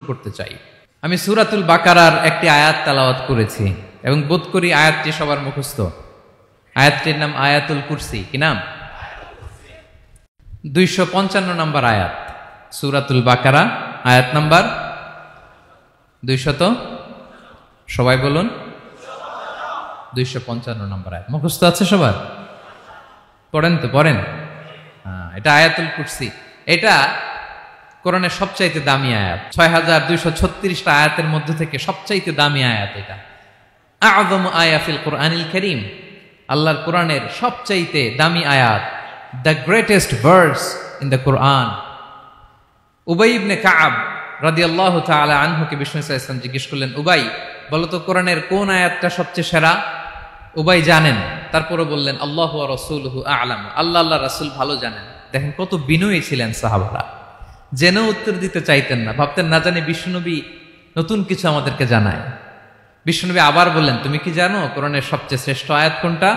করতে চাই। আমি সূরাতুল বাকারার একটি আয়াত তেলাওয়াত করেছি এবং বোধ করি আয়াতটি সবার মুখস্থ। আয়াতটির নাম আয়াতুল কুরসি। কি নাম? 255 নম্বর আয়াত, সূরাতুল বাকারা, আয়াত নাম্বার 200, সবাই বলুন 255 নম্বর আয়াত। মুখস্থ আছে সবার? পড়েন তো, পড়েন। এটা আয়াতুল কুরসি। এটা কোরআনের সবচাইতে দামি আয়াত। 6236টা আয়াতের মধ্যে থেকে সবচাইতে দামি আয়াত এটা। আযমু আয়া ফিল কুরআনিল কারীম, আল্লাহর কোরআনের সবচাইতে দামি আয়াত, the greatest verse in the Quran. উবাই ইবনে কাব রাদিয়াল্লাহু তাআলা আনহুকে বিষ্ণু সাল্লাল্লাহু আলাইহি ওয়াসাল্লাম জিজ্ঞেস করলেন, উবাই বলো তো কোরআনের কোন আয়াতটা সবচেয়ে সেরা? উবাই জানেন, তারপরে বললেন আল্লাহু ওয়া রাসূলুহু আ'লাম, আল্লাহ আল্লাহ রাসূল ভালো জানেন। দেখেন কত বিনয়ী ছিলেন সাহাবারা, জেনে উত্তর দিতে চাইতেন না, ভাবতেন না জানি বিশ্বনবী নতুন কিছু আমাদেরকে জানায়। বিশ্বনবী আবার বললেন, তুমি কি জানো কোরআনের সবচেয়ে শ্রেষ্ঠ আয়াত কোনটা?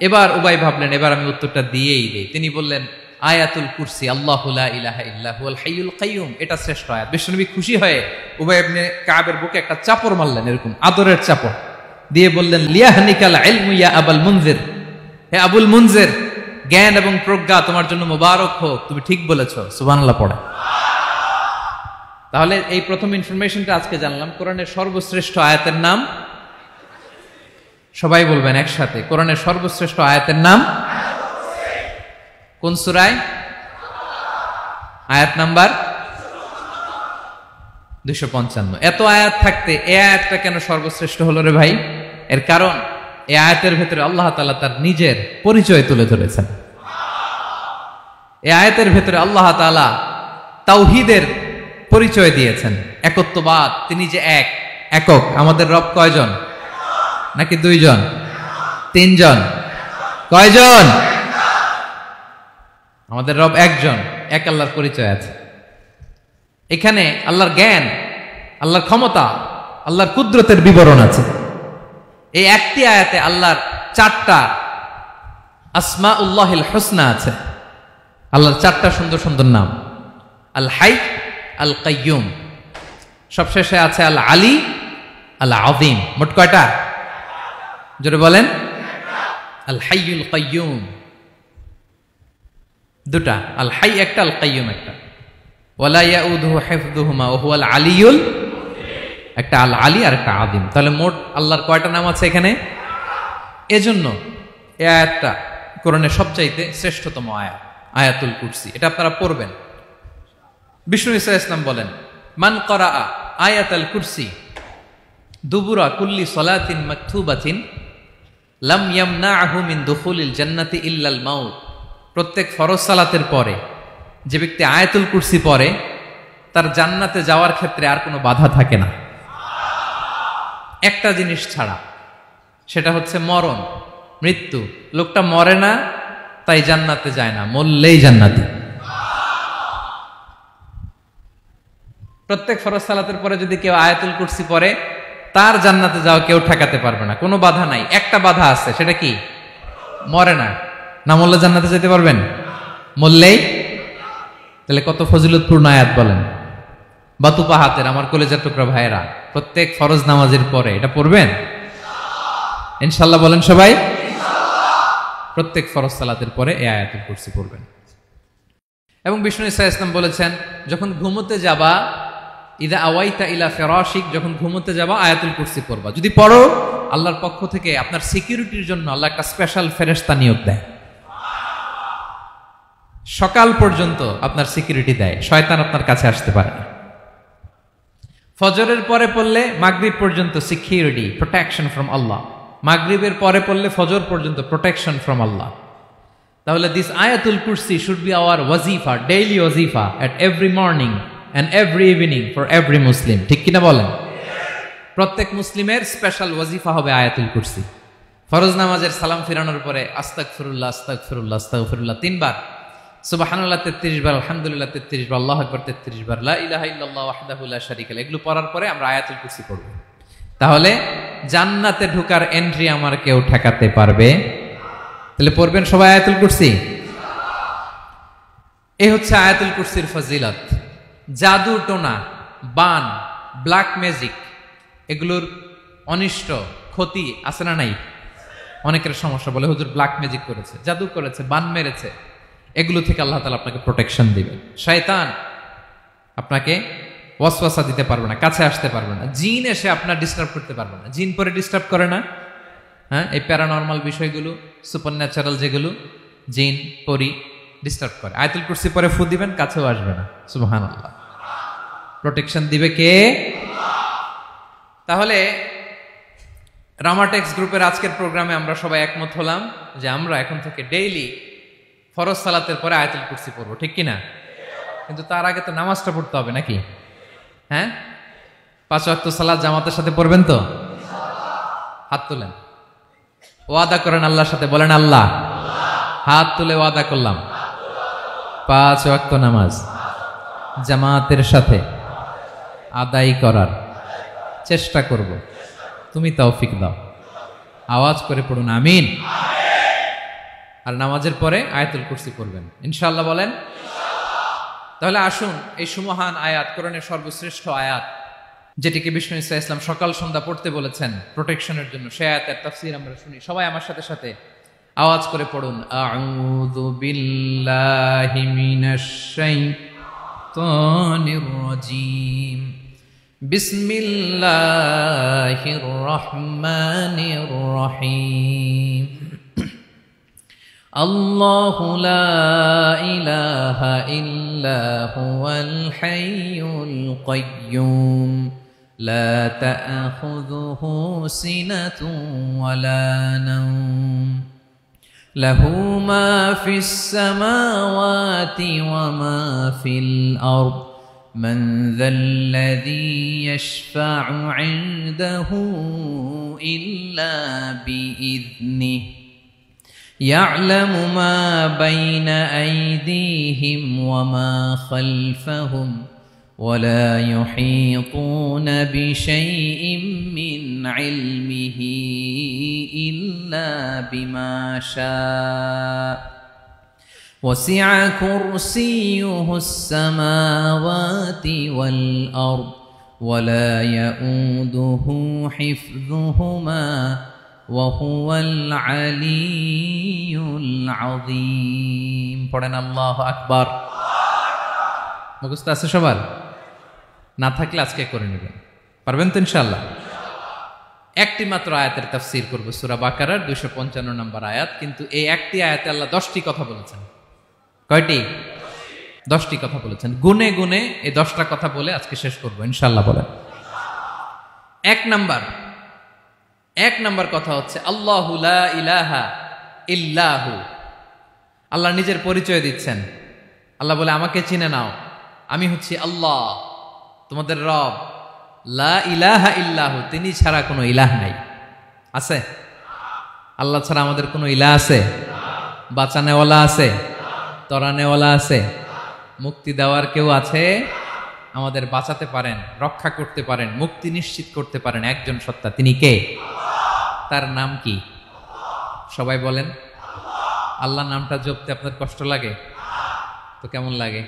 এবার উবাই ভাবলেন এবার আমি উত্তরটা দিয়েই দেই। তিনি বললেন আয়াতুল কুরসি, আল্লাহু লা ইলাহা ইল্লা হুয়াল হাইয়ুল কাইয়ুম, এটা শ্রেষ্ঠ আয়াত। বিশ্বনবী খুশি হয়ে উবাই ইবনে কাবের বুকে একটা চাপড় মারলেন, এরকম আদরের চাপড় দিয়ে বললেন, লিয়াহনিকাল ইলমু ইয়া আবুল মুনজির, হে আবুল মুনজির, জ্ঞান এবং প্রজ্ঞা তোমার জন্য মোবারক হোক, তুমি ঠিক বলেছো। সুবহানাল্লাহ পড়ে। তাহলে এই প্রথম ইনফরমেশনটা আজকে জানলাম, কোরআনের সর্বশ্রেষ্ঠ আয়াতের নাম, সবাই বলবেন একসাথে, কোরআনের সর্বশ্রেষ্ঠ আয়াতের নাম কোন সূরায়? আয়াত নাম্বার 255। এত আয়াত থাকতে এই আয়াতটা কেন সর্বশ্রেষ্ঠ হলো রে ভাই? এর কারণ এই আয়াতের ভেতরে আল্লাহ তাআলা তার নিজের পরিচয় তুলে ধরেছেন। এই আয়াতের ভেতরে আল্লাহ তাআলা তাওহীদের পরিচয় দিয়েছেন, একত্ববাদ, তিনি যে এক, একক। আমাদের রব কয়জন? নাকি দুইজন, তিনজন? কয়জন? আমাদের রব একজন, এক আল্লাহর পরিচয় আছে। এখানে আল্লাহর জ্ঞান, আল্লাহর ক্ষমতা, আল্লাহর কুদরতের বিবরণ আছে। এই একটি আয়াতে আল্লাহর 4টা আসমাউল্লাহিল হুসনা আছে, আল্লাহর 4টা সুন্দর সুন্দর নাম। আল হাই, আল কাইয়ুম, সবশেষে আছে আল আলী, আল আযীম। মোট কয়টা? জোরে বলেন। আল হাইয়ুল কাইয়ুম 2টা, আল হাই একটা, আল কাইয়ুম একটা। ওয়ালা ইয়াউদুহু হিফযুহুমা ওয়া হুয়াল আলিয়ুল, একটা আল আলী আর একটা আযীম। তাহলে মোট আল্লাহর কয়টা নাম আছে এখানে? এজন্য এই আয়াতটা কোরআনের সবচাইতে শ্রেষ্ঠতম আয়াত, আয়াতুল কুরসি। এটা আপনারা পড়বেন। বিষ্ণু ঈসা ইসলাম বলেন, মান ক্বারাআ আয়াতুল কুরসি দুবুরা কুল্লি সালাতিন মাকতুবাতিন লাম ইয়ামনাহু মিন দুখুলিল জান্নাতি ইল্লাল মাউত। প্রত্যেক ফরজ সালাতের পরে যে ব্যক্তি আয়াতুল কুরসি পড়ে তার জান্নাতে যাওয়ার ক্ষেত্রে আর কোনো বাধা থাকে না, একটা জিনিস ছাড়া, সেটা হচ্ছে মরণ, মৃত্যু। লোকটা মরে না তাই জান্নাতে যায় না, মরলেই জান্নাতি। প্রত্যেক ফরজ সালাতের পরে যদি কেউ আয়াতুল কুরসি পড়ে তার জান্নাতে যাওয়া কেউ ঠেকাতে পারবে না, কোনো বাধা নাই। একটা বাধা আছে, সেটা কি? মরে না। না মরলে জান্নাতে যেতে পারবেন? মরলেই। তাহলে কত ফজিলতপূর্ণ আয়াত বলেন। বাতুপা হাতের আমার কলেজার টুকরা ভাইয়েরা, প্রত্যেক ফরজ নামাজের পরে এটা পড়বেন ইনশাআল্লাহ। বলেন সবাই, প্রত্যেক ফরজ সালাতের পরে এই আয়াতুল কুরসি পড়বেন। এবং বিষ্ণু ঈসা ইসলাম বলেছেন, যখন ঘুমোতে যাবা, ইদা আওয়াইতা ইলা ফিরাশিক, যখন ঘুমোতে যাবা আয়াতুল কুরসি পড়বা। যদি পড়ো, আল্লাহর পক্ষ থেকে আপনার সিকিউরিটির জন্য আল্লাহ একটা স্পেশাল ফেরেশতা নিয়োগ দেয়। সকাল পর্যন্ত আপনার সিকিউরিটি দেয়, শয়তান আপনার কাছে আসতে পারে না। ফজরের পরে পড়লে মাগরিব পর্যন্ত সিকিউরিটি, প্রোটেকশন ফ্রম আল্লাহ। মাগরিবের পরে পড়লে ফজর পর্যন্ত প্রোটেকশন ফ্রম আল্লাহ। তাহলে দিস আয়াতুল কুরসি শুড বি আওয়ার ওয়াজিফা, ডেইলি ওয়াজিফা at every morning and every evening for every Muslim. ঠিক কিনা বলেন? প্রত্যেক মুসলিমের স্পেশাল ওয়াজিফা হবে আয়াতুল কুরসি। ফরজ নামাজের সালাম ফিরানোর পরে আস্তাগফিরুল্লাহ আস্তাগফিরুল্লাহ আস্তাগফিরুল্লাহ 3 বার, সুবহানাল্লাহ 33 বার, আলহামদুলিল্লাহ 33 বার, আল্লাহু আকবার 33 বার, লা ইলাহা ইল্লাল্লাহ ওয়াহদাহু লা শারীকা লাহু, এগুলো পড়ার পরে আমরা আয়াতুল কুরসি পড়ব। তাহলে জান্নাতে ঢোকার এন্ট্রি আমার কেউ ঠেকাতে পারবে। তাহলে পড়বেন সবাই আয়াতুল কুরসি। এই হচ্ছে আয়াতুল কুরসির ফজিলত। জাদু টোনা বান, ব্ল্যাক ম্যাজিক, এগুলোর অনিষ্ট ক্ষতি আছে না নাই? অনেকের সমস্যা, বলে হুজুর ব্ল্যাক ম্যাজিক করেছে, জাদু করেছে, বান মেরেছে, এগুলো থেকে আল্লাহ তাআলা আপনাকে প্রোটেকশন দিবেন। শয়তান আপনাকে ওয়াসওয়াসা দিতে পারবে না, কাছে আসতে পারবে না। জিন এসে আপনার ডিস্টার্ব করতে পারবে না। জিন পরে ডিস্টার্ব করে না? হ্যাঁ, এই প্যারানর্মাল বিষয়গুলো, সুপার ন্যাচারাল যেগুলো, জিন পরি ডিস্টার্ব করে। আয়াতুল কুরসি পরে ফু দিবেন, কাছেও আসবে না। সুবহানাল্লাহ। প্রোটেকশন দিবে কে? তাহলে রামাটেক্স গ্রুপের আজকের প্রোগ্রামে আমরা সবাই একমত হলাম যে আমরা এখন থেকে ডেইলি ফরজ সালাতের পরে আয়াতুল কুরসি পড়বো, ঠিক কিনা? কিন্তু তার আগে তো নামাজটা পড়তে হবে নাকি? হ্যাঁ, 5 ওয়াক্ত সালাত জামাতের সাথে পড়বেন তো? হাত তুলেন, ওয়াদা করেন আল্লাহর সাথে, বলেন আল্লাহ, হাত তুলে ওয়াদা করলাম 5 ওয়াক্ত নামাজ জামাতের সাথে আদায় করার চেষ্টা করব, তুমি তৌফিক দাও। আওয়াজ করে পড়ুন আমিন। আর নামাজের পরে আয়াতুল কুরসি পড়বেন ইনশাআল্লাহ, বলেন। তাহলে আসুন এই সুমহান আয়াত, কোরআনের সর্বশ্রেষ্ঠ আয়াত, যেটিকে বিষ্ণু ঈসা ইসলাম সকাল সন্ধ্যা পড়তে বলেছেন প্রোটেকশনের জন্য, সে আয়াতের তাফসীর আমরা শুনি। সবাই আমার সাথে সাথে আওয়াজ করে পড়ুন, আউযু বিল্লাহি মিনাশ শাইতানির রাজীম, বিসমিল্লাহির রহমানির রহিম। আল্লাহু লা ইলাহা ইল্লা হুয়াল হাইয়ুল কাইয়্যুম, লা তা'খুযুহু সিনাতুন ওয়ালা নাওম, লাহু মা ফিস সামাওয়াতি ওয়া মা ফিল আরদ, মান যাল্লাযী ইয়াশফা'ু 'ইনদাহু ইল্লা বিইذনিহি, يعلم ما بين أيديهم وما خلفهم ولا يحيطون بشيء من علمه إلا بما شاء وسع كرسيه السماوات والأرض ولا يؤوده حفظهما وهو العلي العظيم। পড়েন আল্লাহু আকবার। মুখস্থ আছে সবার? না থাকলে আজকে করে নেবেন, পারবেন তো ইনশাআল্লাহ। একটি মাত্র আয়াতের তাফসীর করব, সূরা বাকারার 255 নম্বর আয়াত। কিন্তু এই একটি আয়াতে আল্লাহ 10টি কথা বলেছেন। কয়টি? 10টি কথা বলেছেন। গুনে গুনে এই 10টা কথা বলে আজকে শেষ করব ইনশাআল্লাহ। বলেন। এক নাম্বার কথা হচ্ছে আল্লাহু লা ইলাহা ইল্লাহু। আল্লাহ নিজের পরিচয় দিচ্ছেন। আল্লাহ বলে, আমাকে চিনে নাও, আমি হচ্ছি আল্লাহ তোমাদের রব। লা ইলাহা ইল্লাহু, তিনি ছাড়া কোনো ইলাহ নাই। আছে? আল্লাহ ছাড়া আমাদের কোনো ইলাহ আছে? বাঁচানেওয়ালা আছে? তরানেওয়ালা আছে? মুক্তি দেওয়ার কেউ আছে? আমাদের বাঁচাতে পারেন, রক্ষা করতে পারেন, মুক্তি নিশ্চিত করতে পারেন একজন সত্তা, তিনি কে? তার নাম কি? সবাই বলেন। আল্লাহ নামটা জপতে আপনার কষ্ট লাগে তো কেমন লাগে?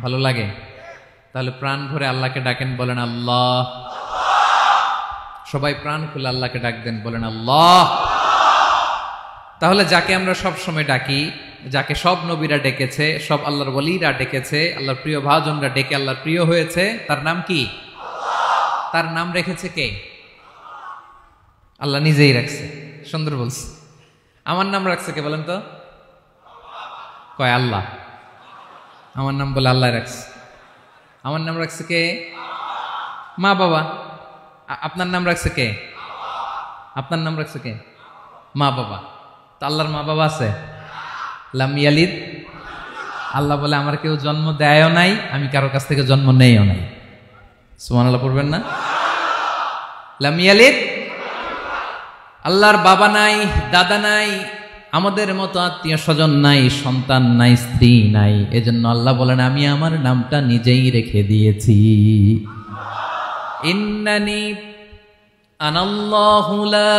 ভালো লাগে? তাহলে প্রাণ ভরে আল্লাহকে ডাকেন, বলেন আল্লাহ। সবাই প্রাণ খুলে আল্লাহকে ডাক দেন, বলেন আল্লাহ। তাহলে যাকে আমরা সব সময় ডাকি, যাকে সব নবীরা ডেকেছে, সব আল্লাহর ওয়ালিরা ডেকেছে, আল্লাহর প্রিয় ভাজনরা ডেকে আল্লাহর প্রিয় হয়েছে, তার নাম কি? তার নাম রেখেছে কে? আল্লাহ নিজেই রাখছে। সুন্দর বলছে। আমার নাম রাখছে কে বলেন তো? কয় আল্লাহ। আমার নাম বলে আল্লাহ রাখছে। আমার নাম রাখছে কে? মা বাবা। আপনার নাম রাখছে কে? আপনার নাম রাখছে কে? মা বাবা। তো আল্লাহর মা বাবা আছে? লাম ইয়ালিদ। আল্লাহ বলে, আমার কেউ জন্ম দেয়ও নাই, আমি কারো কাছ থেকে জন্ম নেইও নাই। সুবহানাল্লাহ পড়বেন না? লাম ইয়ালিদ। আল্লাহর বাবা নাই, দাদা নাই, আমাদের মতো আত্মীয় স্বজন নাই, সন্তান নাই, স্ত্রী নাই। এজন্য আল্লাহ বলেন, আমি আমার নামটা নিজেই রেখে দিয়েছি। ইন্নানি আনাল্লাহু লা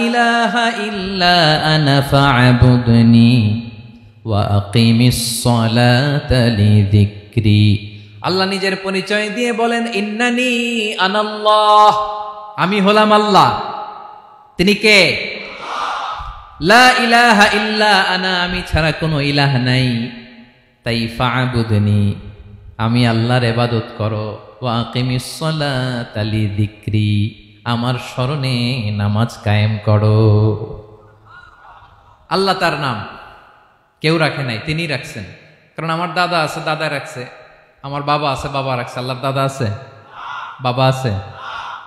ইলাহা ইল্লা আনা ফা'বুদনি ওয়া আকিমিস সালাতা লিযিকরি। আল্লাহ নিজের পরিচয় দিয়ে বলেন ইন্নানি আনাল্লাহ, আমি হলাম আল্লাহ। তিনি কে? লা ইলাহা ইল্লা আনা, আমি ছাড়া কোনো ইলাহ নাই। তাই ফা'বুদনি, আমি আল্লাহর ইবাদত করো। ওয়া আকিমিস সালাতা লিযিকরি, আমার স্মরণে নামাজ কায়েম করো। আল্লাহ তার নাম, কেউ রাখে নাই, তিনি রাখছেন। কারণ আমার দাদা আছে, দাদা রাখছে। আমার বাবা আছে, বাবা রাখছে। আল্লাহর দাদা আছে, বাবা আছে?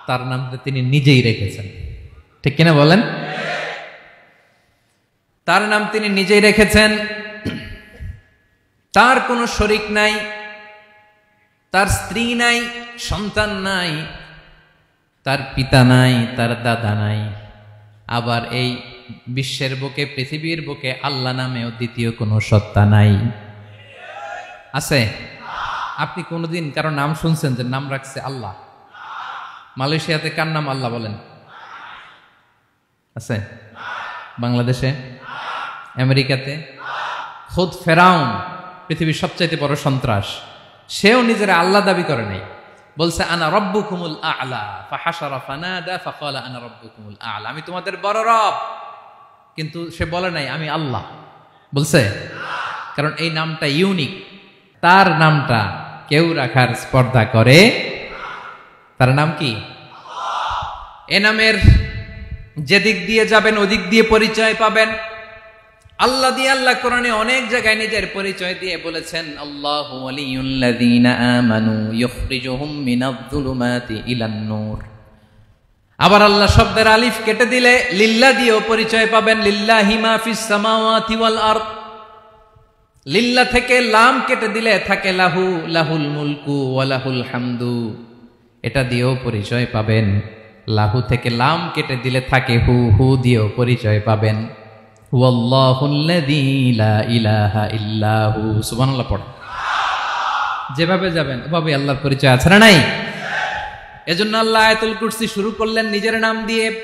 তার নাম তিনি নিজেই রেখেছেন। ঠিক কিনা বলেন? তার নাম তিনি নিজেই রেখেছেন। তার কোনো শরীক নাই, তার স্ত্রী নাই, সন্তান নাই, তার পিতা নাই, তার দাদা নাই। আবার এই বিশ্বের বুকে, পৃথিবীর বুকে আল্লাহ নামেও দ্বিতীয় কোনো সত্তা নাই। আছে? আপনি কোনোদিন কারো নাম শুনছেন যে নাম রাখছে আল্লাহ? মালয়েশিয়াতে কার নাম আল্লাহ বলেন? আছে? বাংলাদেশে? আমেরিকাতে? খুদ ফেরাউন, পৃথিবীর সবচাইতে বড় সন্ত্রাস, সেও নিজের আল্লাহ দাবি করে নাই। বলছে আনা রব্বুকুমুল আ'লা, ফাহাশারা ফানাদা ফাকালা আনা রব্বুকুমুল আ'লা, আমি তোমাদের বড় রব। কিন্তু সে বলে নাই আমি আল্লাহ। বলছে? কারণ এই নামটা ইউনিক। তার নামটা কেউ রাখার স্পর্ধা করে। তার নাম কি? এ নামের যেদিক দিয়ে যাবেন ওদিক দিয়ে পরিচয় পাবেন। আল্লাহ দিয়ে আল্লাহ কোরআনে অনেক জায়গায় নিজের পরিচয় দিয়ে বলেছেন আল্লাহু ওয়ালিয়ুল্লাযীনা আমানু ইখরিজুহুম মিনায-যুলুমাতি ইলান-নূর। আবার আল্লাহ শব্দের আলিফ কেটে দিলে লিল্লাহ দিয়েও পরিচয় পাবেন। লিল্লাহি মা ফিস সামাওয়াতি ওয়াল আরদ। লিল্লাহ থেকে লাম কেটে দিলে থাকে লাহু, লাহুল মুলকু ওয়া লাহুল হামদু, এটা দিয়েও পরিচয় পাবেন। লাহু থেকে লাম কেটে দিলে থাকে হু, হু দিয়েও পরিচয় পাবেন। হুয়াল্লাহুল্লাযী লা ইলাহা ইল্লাহু। সুবহানাল্লাহ পড়ে। যেভাবে যাবেন ওভাবে আল্লাহর পরিচয় আছে না নাই? এজন্য আল্লাহ আয়াতুল কুরসি শুরু করলেন নিজের নাম দিয়ে।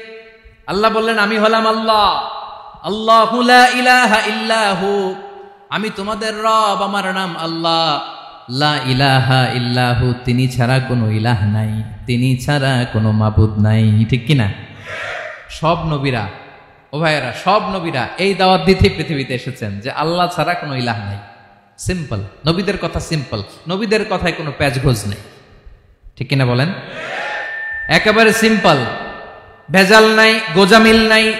আল্লাহ বললেন আমি হলাম আল্লাহ, আল্লাহু লা ইলাহা ইল্লাহু, আমি তোমাদের রব, আমার নাম আল্লাহ। লা ইলাহা ইল্লাহু, তিনি ছাড়া কোনো ইলাহ নাই, তিনি ছাড়া কোনো মাবুদ নাই। ঠিক কিনা? সব নবীরা, ও ভাইয়েরা, সব নবীরা এই দাওয়াত দিতে পৃথিবীতে এসেছেন যে আল্লাহ ছাড়া কোনো ইলাহ নাই। সিম্পল, নবীদের কথা সিম্পল, নবীদের কথায় কোনো প্যাচগোজ নেই। ঠিক কিনা বলেন? একেবারে সিম্পল, ভেজাল নাই, গোজামিল নাই,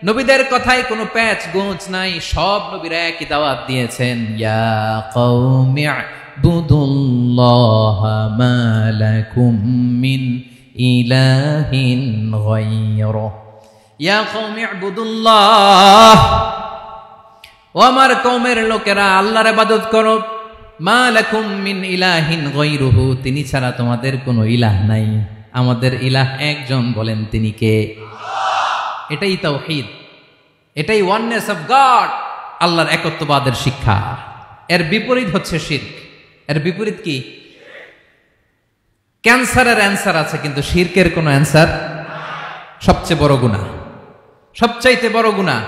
নবীদের কথায় কোনো প্যাচ গোঁচ নাই। সব নবীরা একই দাওয়াত দিয়েছেন, ইয়া কওমি ইবুদুল্লাহা মা লাকুম মিন ইলাহিন গায়রুহু। ইয়া কওমি ইবুদুল্লাহ, ও আমার কওমের লোকেরা আল্লাহর ইবাদত করো। মা লাকুম মিন ইলাহিন গায়রুহু, তিনি ছাড়া তোমাদের কোনো ইলাহ নাই। আমাদের ইলাহ একজন, বলেন তিনি কে? এটাই তাওহীদ, এটাই ওয়াননেস অফ গড, আল্লাহর একত্ববাদের শিক্ষা। এর বিপরীত হচ্ছে শিরক। এর বিপরীত কি? ক্যান্সারের অ্যান্সার আছে কিন্তু শিরকের কোনো অ্যান্সার। সবচেয়ে বড় গুনাহ, সবচাইতে বড় গুনাহ।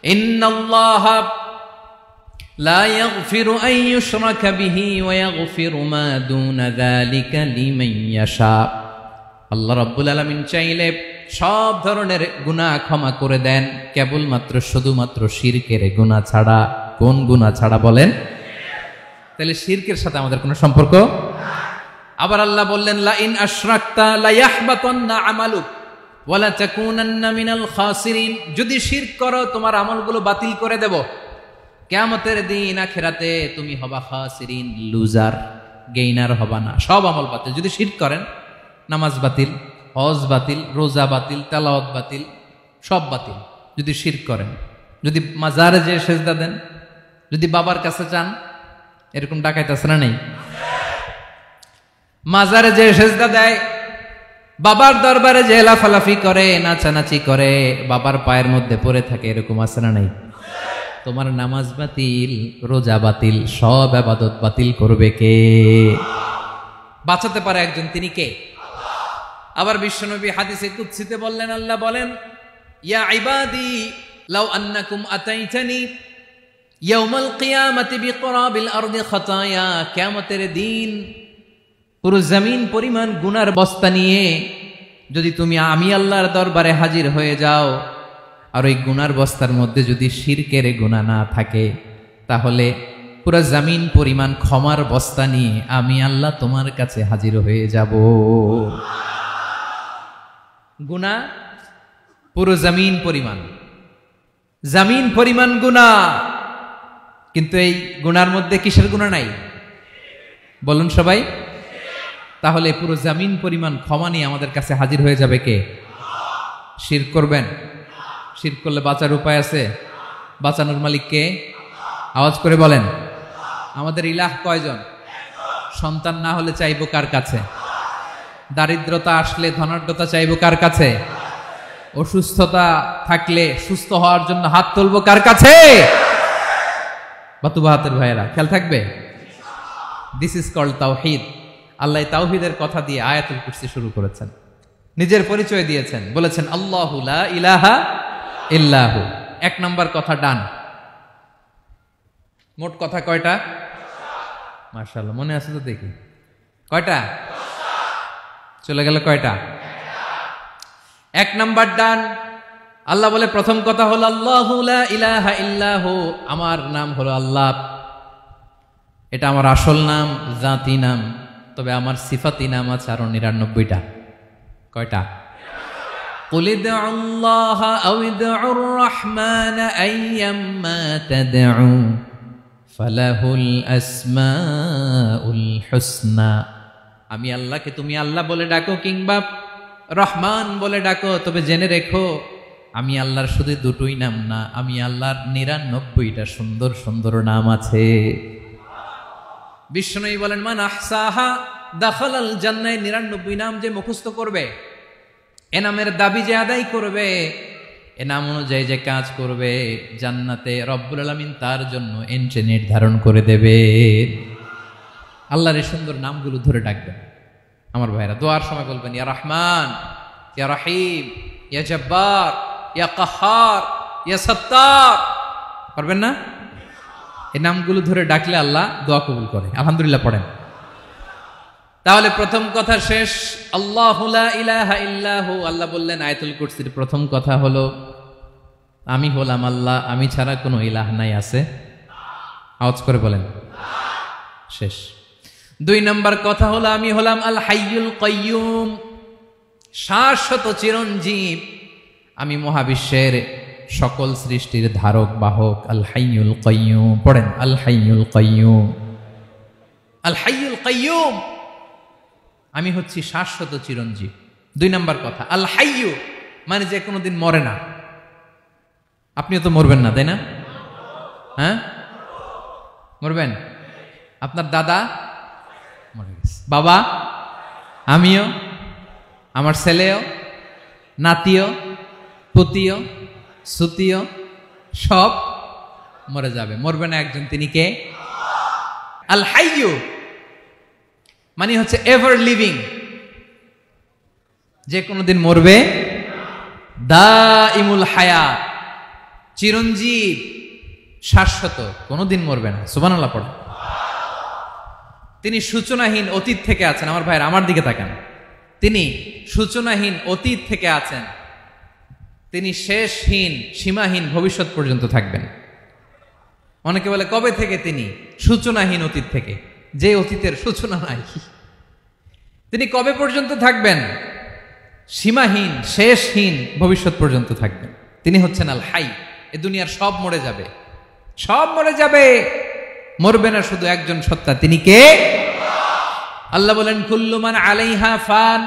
ইন্নাল্লাহা লা ইয়াগফিরু আন ইউশরাকা বিহি ওয়া ইয়াগফিরু মা দুনা যালিকা লিমান ইয়াশা। আল্লাহ রাব্বুল আলামিন চাইলে সব ধরনের গুনাহ ক্ষমা করে দেন, কেবলমাত্র শুধুমাত্র শিরকের গুনাহ ছাড়া। কোন গুনাহ ছাড়া বলেন? তাহলে শিরকের সাথে আমাদের কোনো সম্পর্ক। আবার আল্লাহ বললেন লা ইন আশরাকতা লা ইয়াহবাতান্না আমালুক ওয়া লা তাকুনান্না মিনাল খাসিরিন। যদি শিরক করো তোমার আমলগুলো বাতিল করে দেব, কিয়ামতের দিন আখিরাতে তুমি হবা খাসিরিন, লুজার, গেইনার হবা না। সব আমল বাতিল যদি শিরক করেন। নামাজ বাতিল, হজ বাতিল, রোজা বাতিল, তেলাওয়াত বাতিল, সব বাতিল যদি শিরক করেন। যদি মাজারে যে সেজদা দেন, যদি বাবার কাছে চান, এরকম ডাকাইতে আছে না নেই? মাজারে যে সেজদা দেয়, বাবার দরবারে যে লাফালাফি করে, নাচানাচি করে, বাবার পায়ের মধ্যে পড়ে থাকে, এরকম আছে না নেই? তোমার নামাজ বাতিল, রোজা বাতিল, সব ইবাদত বাতিল করবে কে? বাঁচাতে পারে একজন, তিনি কে? আবার বিশ্বনবী হাদিসে কুদসিতে বললেন, আল্লাহ বলেন ইয়া ইবাদি লাউ আন্নাকুম আতাইতানি ইয়াউমাল কিয়ামাতি বিকরাবিল আরদি খাতায়া, কিয়ামতের দিন পুরো জমিন পরিমাণ গুনার বস্তা নিয়ে যদি তুমি আমি আল্লাহর দরবারে হাজির হয়ে যাও, আর ওই গুনার বস্তার মধ্যে যদি শিরকের গুনাহ না থাকে, তাহলে পুরো জমিন পরিমাণ ক্ষমার বস্তা নিয়ে আমি আল্লাহ তোমার কাছে হাজির হয়ে যাব। গুনাহ পুরো জমিন পরিমাণ গুনাহ, কিন্তু এই গুনার মধ্যে কিসের গুনাহ নাই? বলুন সবাই। তাহলে পুরো জমিন পরিমাণ ক্ষমা নিয়ে আমাদের কাছে হাজির হয়ে যাবে কে? শিরক করবেন? শিরক করলে বাঁচার উপায় আছে? বাঁচানোর মালিক কে? আওয়াজ করে বলেন। আমাদের ইলাহ কয়জন? সন্তান না হলে চাইবো কার কাছে? দারিদ্রতা আসলে ধনাঢ্যতা চাইবো কার কাছে? অসুস্থতা থাকলে সুস্থ হওয়ার জন্য হাত তুলবো কার কাছে? বাতুবাহাতের ভাইয়েরা খেয়াল থাকবে। দিস ইজ কল্ড তাওহীদ। আল্লাহ তাওহীদের কথা দিয়ে আয়াতুল কুরসি শুরু করেছেন, নিজের পরিচয় দিয়েছেন, বলেছেন আল্লাহু লা ইলাহা ইল্লাহু। এক নাম্বার কথা ডান। মোট কথা কয়টা? মাশাআল্লাহ, মনে আছে তো দেখি। কয়টা? চলে গেল কয়টা? এক নাম্বার ডান। আল্লাহ বলে প্রথম কথা হলো আল্লাহু লা ইলাহা ইল্লাহু, আমার নাম হলো আল্লাহ। এটা আমার আসল নাম, জাতি নাম। তবে আমার সিফাতি নাম আছে আরো ৯৯টা। কয়টা? কুল ইদউল্লাহ আও ইদউর রহমান আইয়াম্মা তাদউ ফালাহুল আসমাউল হুসনা। আমি আল্লাহকে তুমি আল্লাহ বলে ডাকো কিংবা রহমান বলে ডাকো, তবে জেনে রেখো আমি আল্লাহর শুধু দুটোই নাম না, আমি আল্লাহর ৯৯টা সুন্দর সুন্দর নাম আছে। বিশ্বনবী বলেন মান আহসাহা দাখালাল জান্নাহ। ৯৯ নাম যে মুখস্থ করবে, এ নামের দাবি যে আদায় করবে, এ নাম অনুযায়ী যে কাজ করবে, জান্নাতে রব্বুল আলামিন তার জন্য এন্ট্রি নির্ধারণ করে দেবে। আল্লাহর এই সুন্দর নামগুলো ধরে ডাকবেন। আমার ভাইরা দোয়ার সময় বলবেন ইয়া রহমান, ইয়া রহিম, ইয়া জব্বার, ইয়া কাহ্হার, ইয়া সত্তার। পারবেন না? এই নামগুলো ধরে ডাকলে আল্লাহ দোয়া কবুল করে। আলহামদুলিল্লাহ পড়েন। তাহলে প্রথম কথা শেষ। আল্লাহু লা ইলাহা ইল্লাহু। আল্লাহ বললেন আয়াতুল কুরসির প্রথম কথা হলো আমি হলাম আল্লাহ, আমি ছাড়া কোনো ইলাহ নাই। আছে? আওয়াজ করে বলেন। শেষ। ২ নম্বর কথা হলো আমি হলাম আল হাইয়ুল কাইয়ুম, শাশ্বত চিরঞ্জীব। আমি মহাবিশ্বের সকল সৃষ্টির ধারক বাহক। আল হাইয়ুল কাইয়ুম। পড়েন আল হাইয়ুল কাইয়ুম, আল হাইয়ুল কাইয়ুম। আমি হচ্ছি শাশ্বত চিরঞ্জীব। ২ নম্বর কথা আল হাইয়ু, মানে যে কোনোদিন মরে না। আপনিও তো মরবেন না, তাই না? হ্যাঁ, মরবেন। আপনার দাদা মরে গেছে, বাবা, আমিও, আমার ছেলেও, নাতিও, পুতিও, সুতিও সব মরে যাবে। মরবে না একজন, তিনি কে? আল হাইয়ু মানে হচ্ছে এভার লিভিং, যে কোনোদিন মরবে। দাইমুল হায়াত, চিরঞ্জীব, শাশ্বত, কোনোদিন মরবে না। সুবহানাল্লাহ পড়ে। তিনি সূচনাহীন অতীত থেকে আছেন। আমার ভাইয়ের আমার দিকে তাকান। তিনি সূচনাহীন অতীত থেকে আছেন, তিনি শেষহীন সীমাহীন ভবিষ্যৎ পর্যন্ত থাকবেন। অনেকে বলে কবে থেকে? তিনি সূচনাহীন অতীত থেকে, যে অতীতের সূচনা নাই। তিনি কবে পর্যন্ত থাকবেন? সীমাহীন শেষহীন ভবিষ্যৎ পর্যন্ত থাকবেন। তিনি হচ্ছেন আল হাই। এ দুনিয়ার সব মরে যাবে, সব মরে যাবে, মরবে না শুধু একজন সত্তা। তিনি কে? আল্লাহ বলেন কুল্লু মান আলাইহা ফান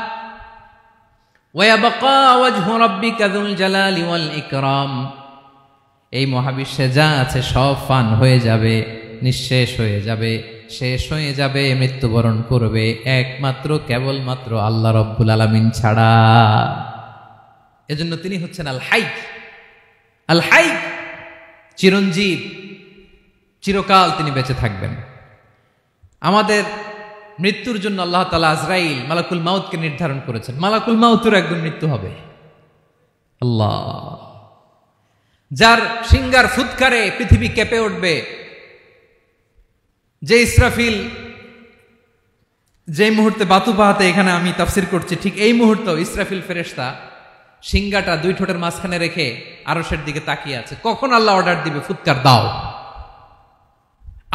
ওয়া ইয়াবকা ওয়াজহু রাব্বিকা যুল জালালি ওয়াল ইকরাম। এই মহাবিশ্বে যা আছে সব ফান হয়ে যাবে, নিঃশেষ হয়ে যাবে, শেষ হয়ে যাবে, মৃত্যুবরণ করবে, একমাত্র কেবলমাত্র আল্লাহ রব্বুল আলামিন ছাড়া। এজন্য তিনি হচ্ছেন আল হাই। আল হাই চিরঞ্জীব, চিরকাল তিনি বেঁচে থাকবেন। আমাদের মৃত্যুর জন্য আল্লাহ তাআলা আজরাইল মালাকুল মাউতকে নির্ধারণ করেছেন। মালাকুল মাউতের একদিন মৃত্যু হবে। আল্লাহ যার সিঙ্গার ফুৎকারে পৃথিবী কেঁপে উঠবে, যে ইসরাফিল যে মুহূর্তে বাতু পাহাতে এখানে আমি তাফসির করছি, ঠিক এই মুহূর্তে ইসরাফিল ফেরেশতা সিঙ্গাটা দুই ঠোঁটের মাঝখানে রেখে আরশের দিকে তাকিয়ে আছে। কখন আল্লাহ অর্ডার দিবে ফুৎকার দাও,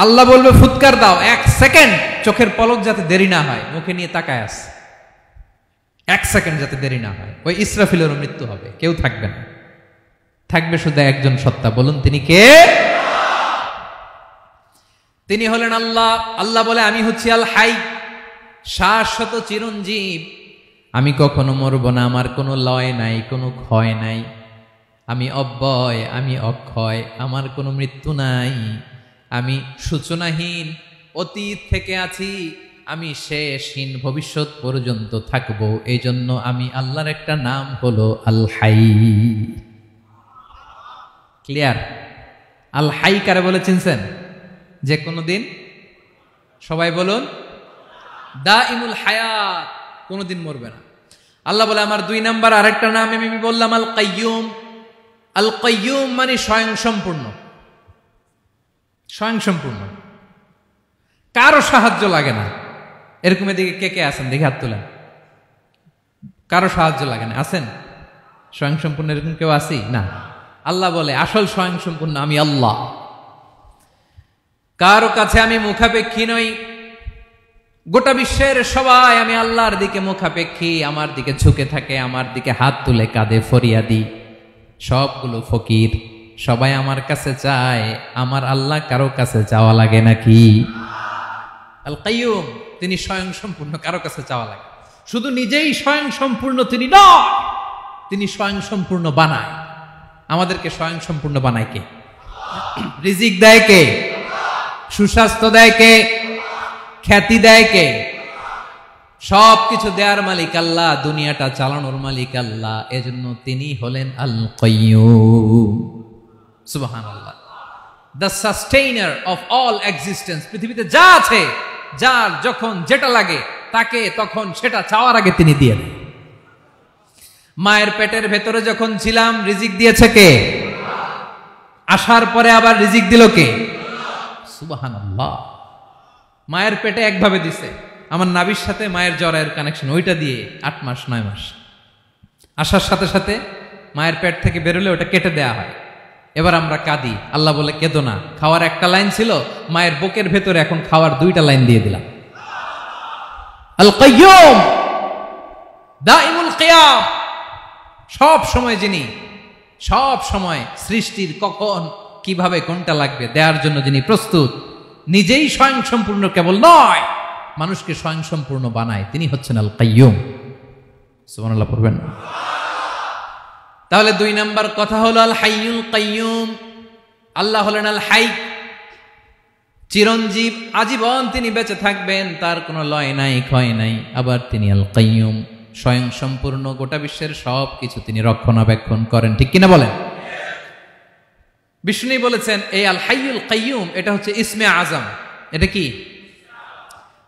আল্লাহ বলবে ফুৎকার দাও, 1 সেকেন্ড চোখের পলক যাতে দেরি না হয়, মুখে নিয়ে তাকায় আছে, 1 সেকেন্ড যাতে দেরি না হয়, ওই ইসরাফিলেরও মৃত্যু হবে, কেউ থাকবে না, থাকবে শুধু একজন সত্তা। বলুন তিনি কে? তিনি হলেন আল্লাহ। আল্লাহ বলে আমি হচ্ছি আল হাই, শাশ্বত চিরঞ্জীব, আমি কখনো মরব না, আমার কোনো লয় নাই, কোনো ক্ষয় নাই, আমি অব্যয়, আমি অক্ষয়, আমার কোনো মৃত্যু নাই, আমি সূচনাহীন, অতীত থেকে আছি, আমি শেষহীন, ভবিষ্যৎ পর্যন্ত থাকবো। এই জন্য আমি আল্লাহর একটা নাম হলো আল হাই। ক্লিয়ার? আল হাই কারে বলে চিনছেন? যে কোনো দিন, সবাই বলুন, দাইমুল হায়াত, কোনোদিন মরবে না। আল্লাহ বলে আমার 2 নাম্বার আরেকটা নাম আমি বললাম আল কাইয়ুম। আল কাইয়ুম মানে স্বয়ং সম্পূর্ণ, স্বয়ং সম্পূর্ণ, কারো সাহায্য লাগে না। এরকম এদিকে কে কে আছেন দেখে হাত তোলেন। কারো সাহায্য লাগে না, আছেন? স্বয়ং সম্পূর্ণ এরকম কেউ আছি না? আল্লাহ বলে আসল স্বয়ং সম্পূর্ণ আমি আল্লাহ। কারো কাছে আমি মুখাপেক্ষী নই, গোটা বিশ্বের সবাই আমি আল্লাহর দিকে মুখাপেক্ষী, আমার দিকে ঝুঁকে থাকে, আমার দিকে হাত তুলে কাঁধে ফরিয়াদি, সবগুলো ফকির, সবাই আমার কাছে চায়। আমার আল্লাহ কারো কাছে চাওয়া লাগে নাকি? আল কাইয়ুম, তিনি স্বয়ং সম্পূর্ণ, কারো কাছে চাওয়া লাগে। শুধু নিজেই স্বয়ং সম্পূর্ণ তিনি নয়, তিনি স্বয়ং সম্পূর্ণ বানায়। আমাদেরকে স্বয়ং সম্পূর্ণ বানায় কে? রিজিক দেয় কে? সুস্বাস্থ্য দেয় কে? খ্যাতি দেয় কে? সব কিছু দেওয়ার মালিক আল্লাহ, দুনিয়াটা চালানোর মালিক আল্লাহ। এজন্য তিনি হলেন আল কাইয়ুম। সুবহানাল্লাহ। The sustainer of all existence. পৃথিবীতে যা আছে, যার যখন যেটা লাগে তাকে তখন সেটা চাওয়ার আগে তিনি দিয়ে দেন। মায়ের পেটের ভেতরে যখন ছিলাম রিজিক দিয়েছে কে? আসার পরে আবার রিজিক দিল কে? সুবহানাল্লাহ। মায়ের পেটে একভাবে দিছে, আমার নাভির সাথে মায়ের জরায়ের কানেকশন, ওইটা দিয়ে 8 মাস 9 মাস। আসার সাথে সাথে মায়ের পেট থেকে বেরোলে ওটা কেটে দেয়া হয়। এবার আমরা কাঁদি, আল্লাহ বলে কেঁদো না, খাওয়ার একটা লাইন ছিল, মায়ের বুকের ভেতরে এখন খাওয়ার 2টা লাইন দিয়ে দিলাম। আল কাইয়ুম, দাইমুল কিয়াম, সব সময় যিনি, সব সময় সৃষ্টির কখন কিভাবে কোনটা লাগবে দেওয়ার জন্য যিনি প্রস্তুত, নিজেই স্বয়ং সম্পূর্ণ কেবল নয়, মানুষকে স্বয়ং সম্পূর্ণ বানায়, তিনি হচ্ছেন আল কাইয়ুম। সুবহানাল্লাহ পড়বেন। তাহলে 2 নাম্বার কথা হলো আল হাইয়ুল কাইয়ুম। আল্লাহ হলেন আল হাই, চিরঞ্জীব, আজীবন তিনি বেঁচে থাকবেন, তার কোনো লয় নাই, ক্ষয় নাই। আবার তিনি আল কাইয়ুম, স্বয়ং সম্পূর্ণ, গোটা বিশ্বের সব কিছু তিনি রক্ষণাবেক্ষণ করেন। ঠিক কিনা বলেন? বিষ্ণু বলেছেন এই আল হাইয়ুল কাইয়ুম এটা হচ্ছে ইসমে আজম। এটা কি?